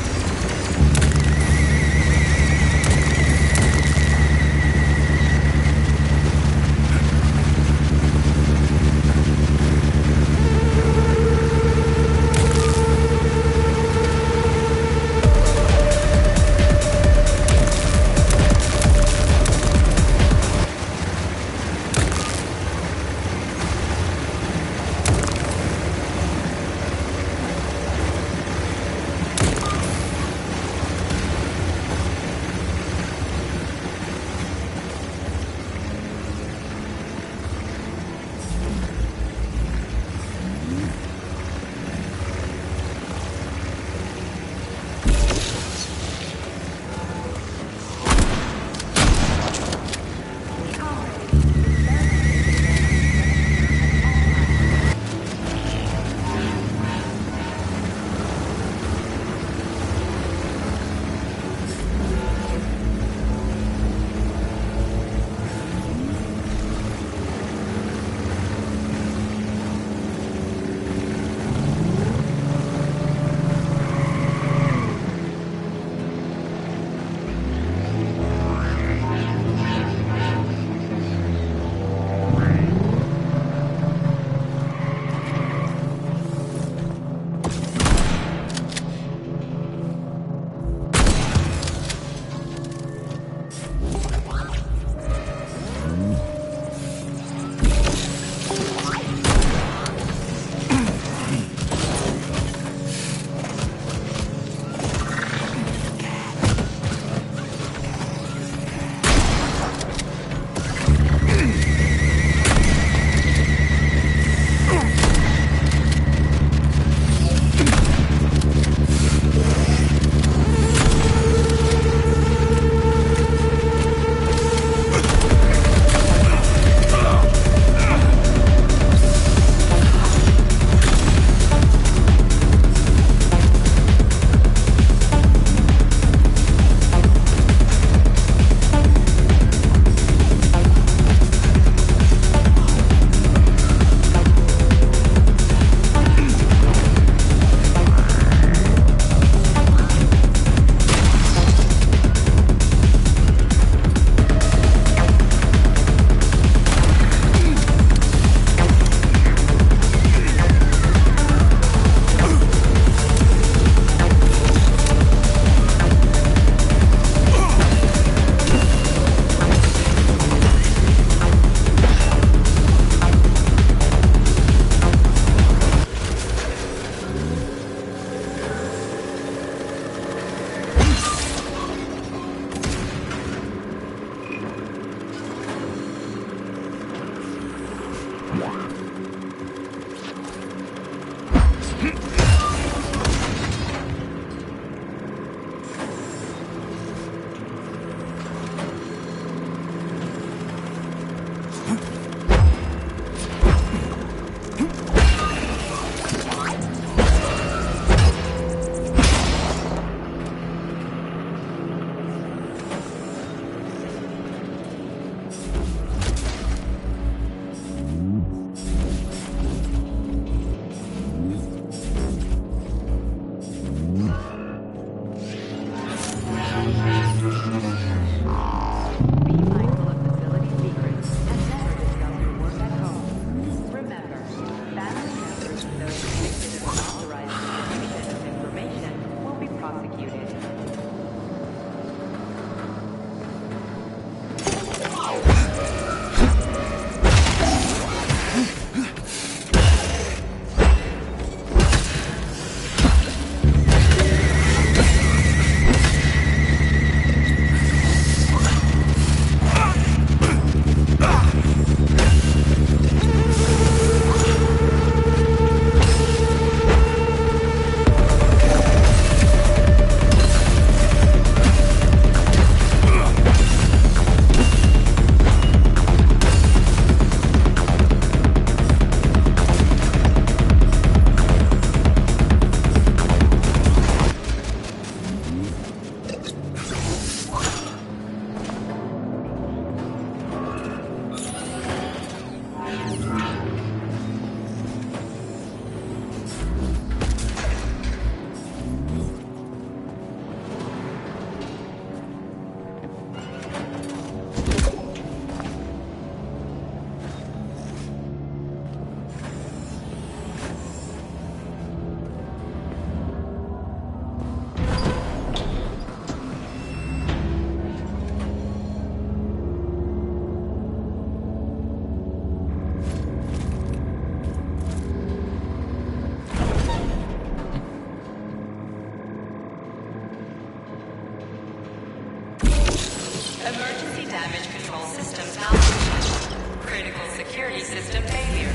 Emergency damage control systems malfunction. Critical security system failure.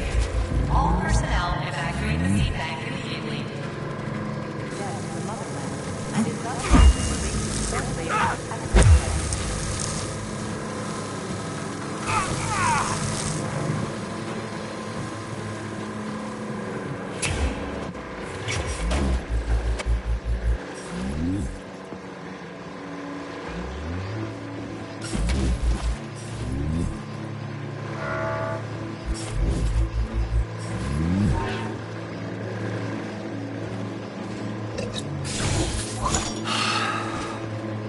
All personnel evacuate the sea bank immediately. Death to the motherland, and is thus shortly at the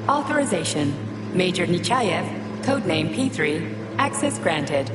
Authorization. Major Nechayev, codename P3, access granted.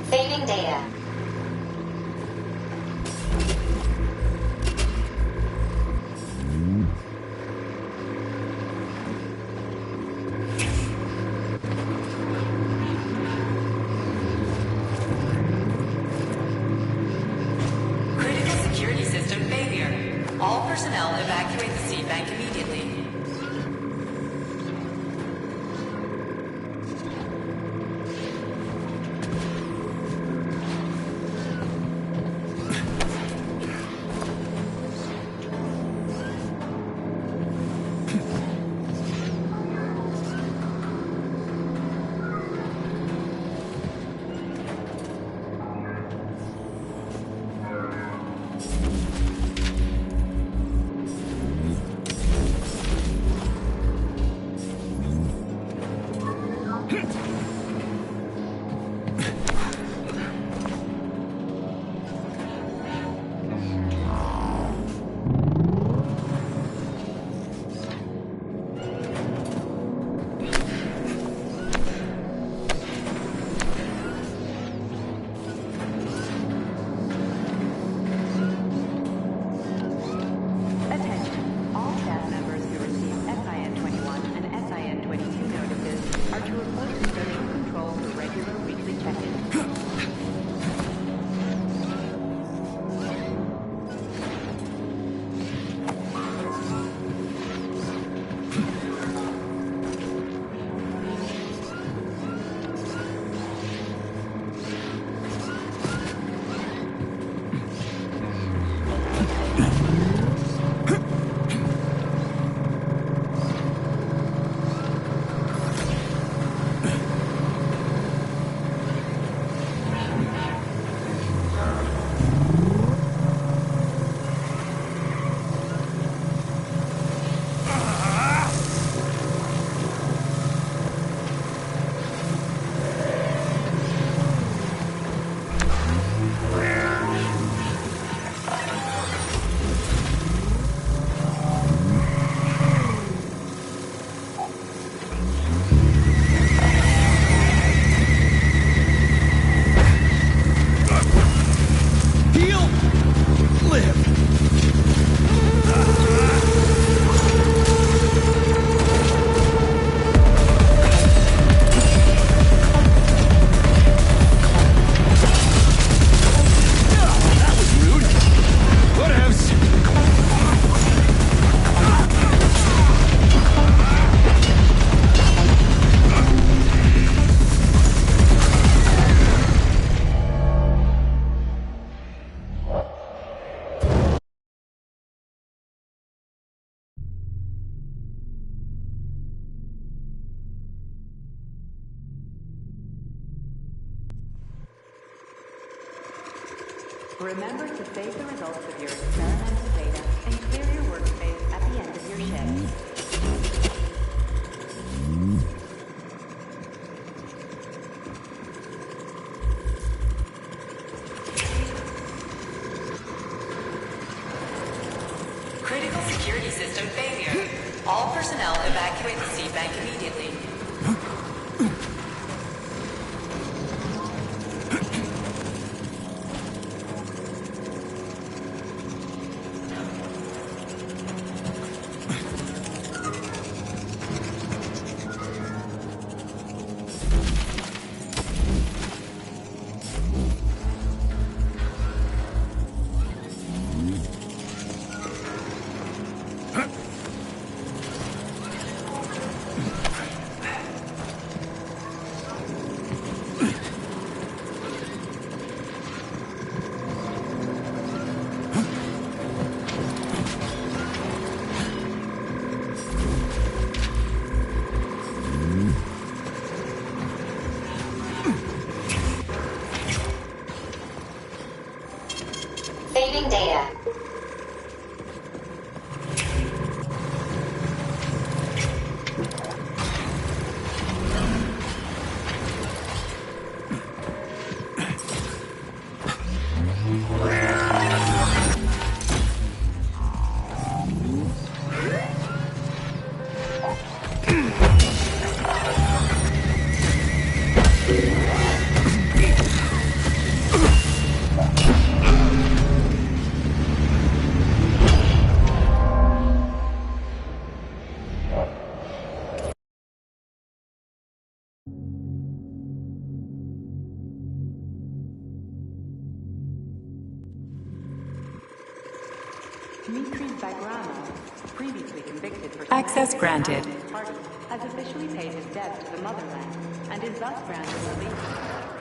Saving data. Critical security system failure. All personnel evacuate the sea bank immediately. Remember to save the results of your experimental data and clear your workspace at the end of your shift. Critical security system failure. All personnel evacuate the seed bank immediately. Saving data. Previously convicted for Access granted. Party, has officially paid his debt to the motherland and is thus granted release.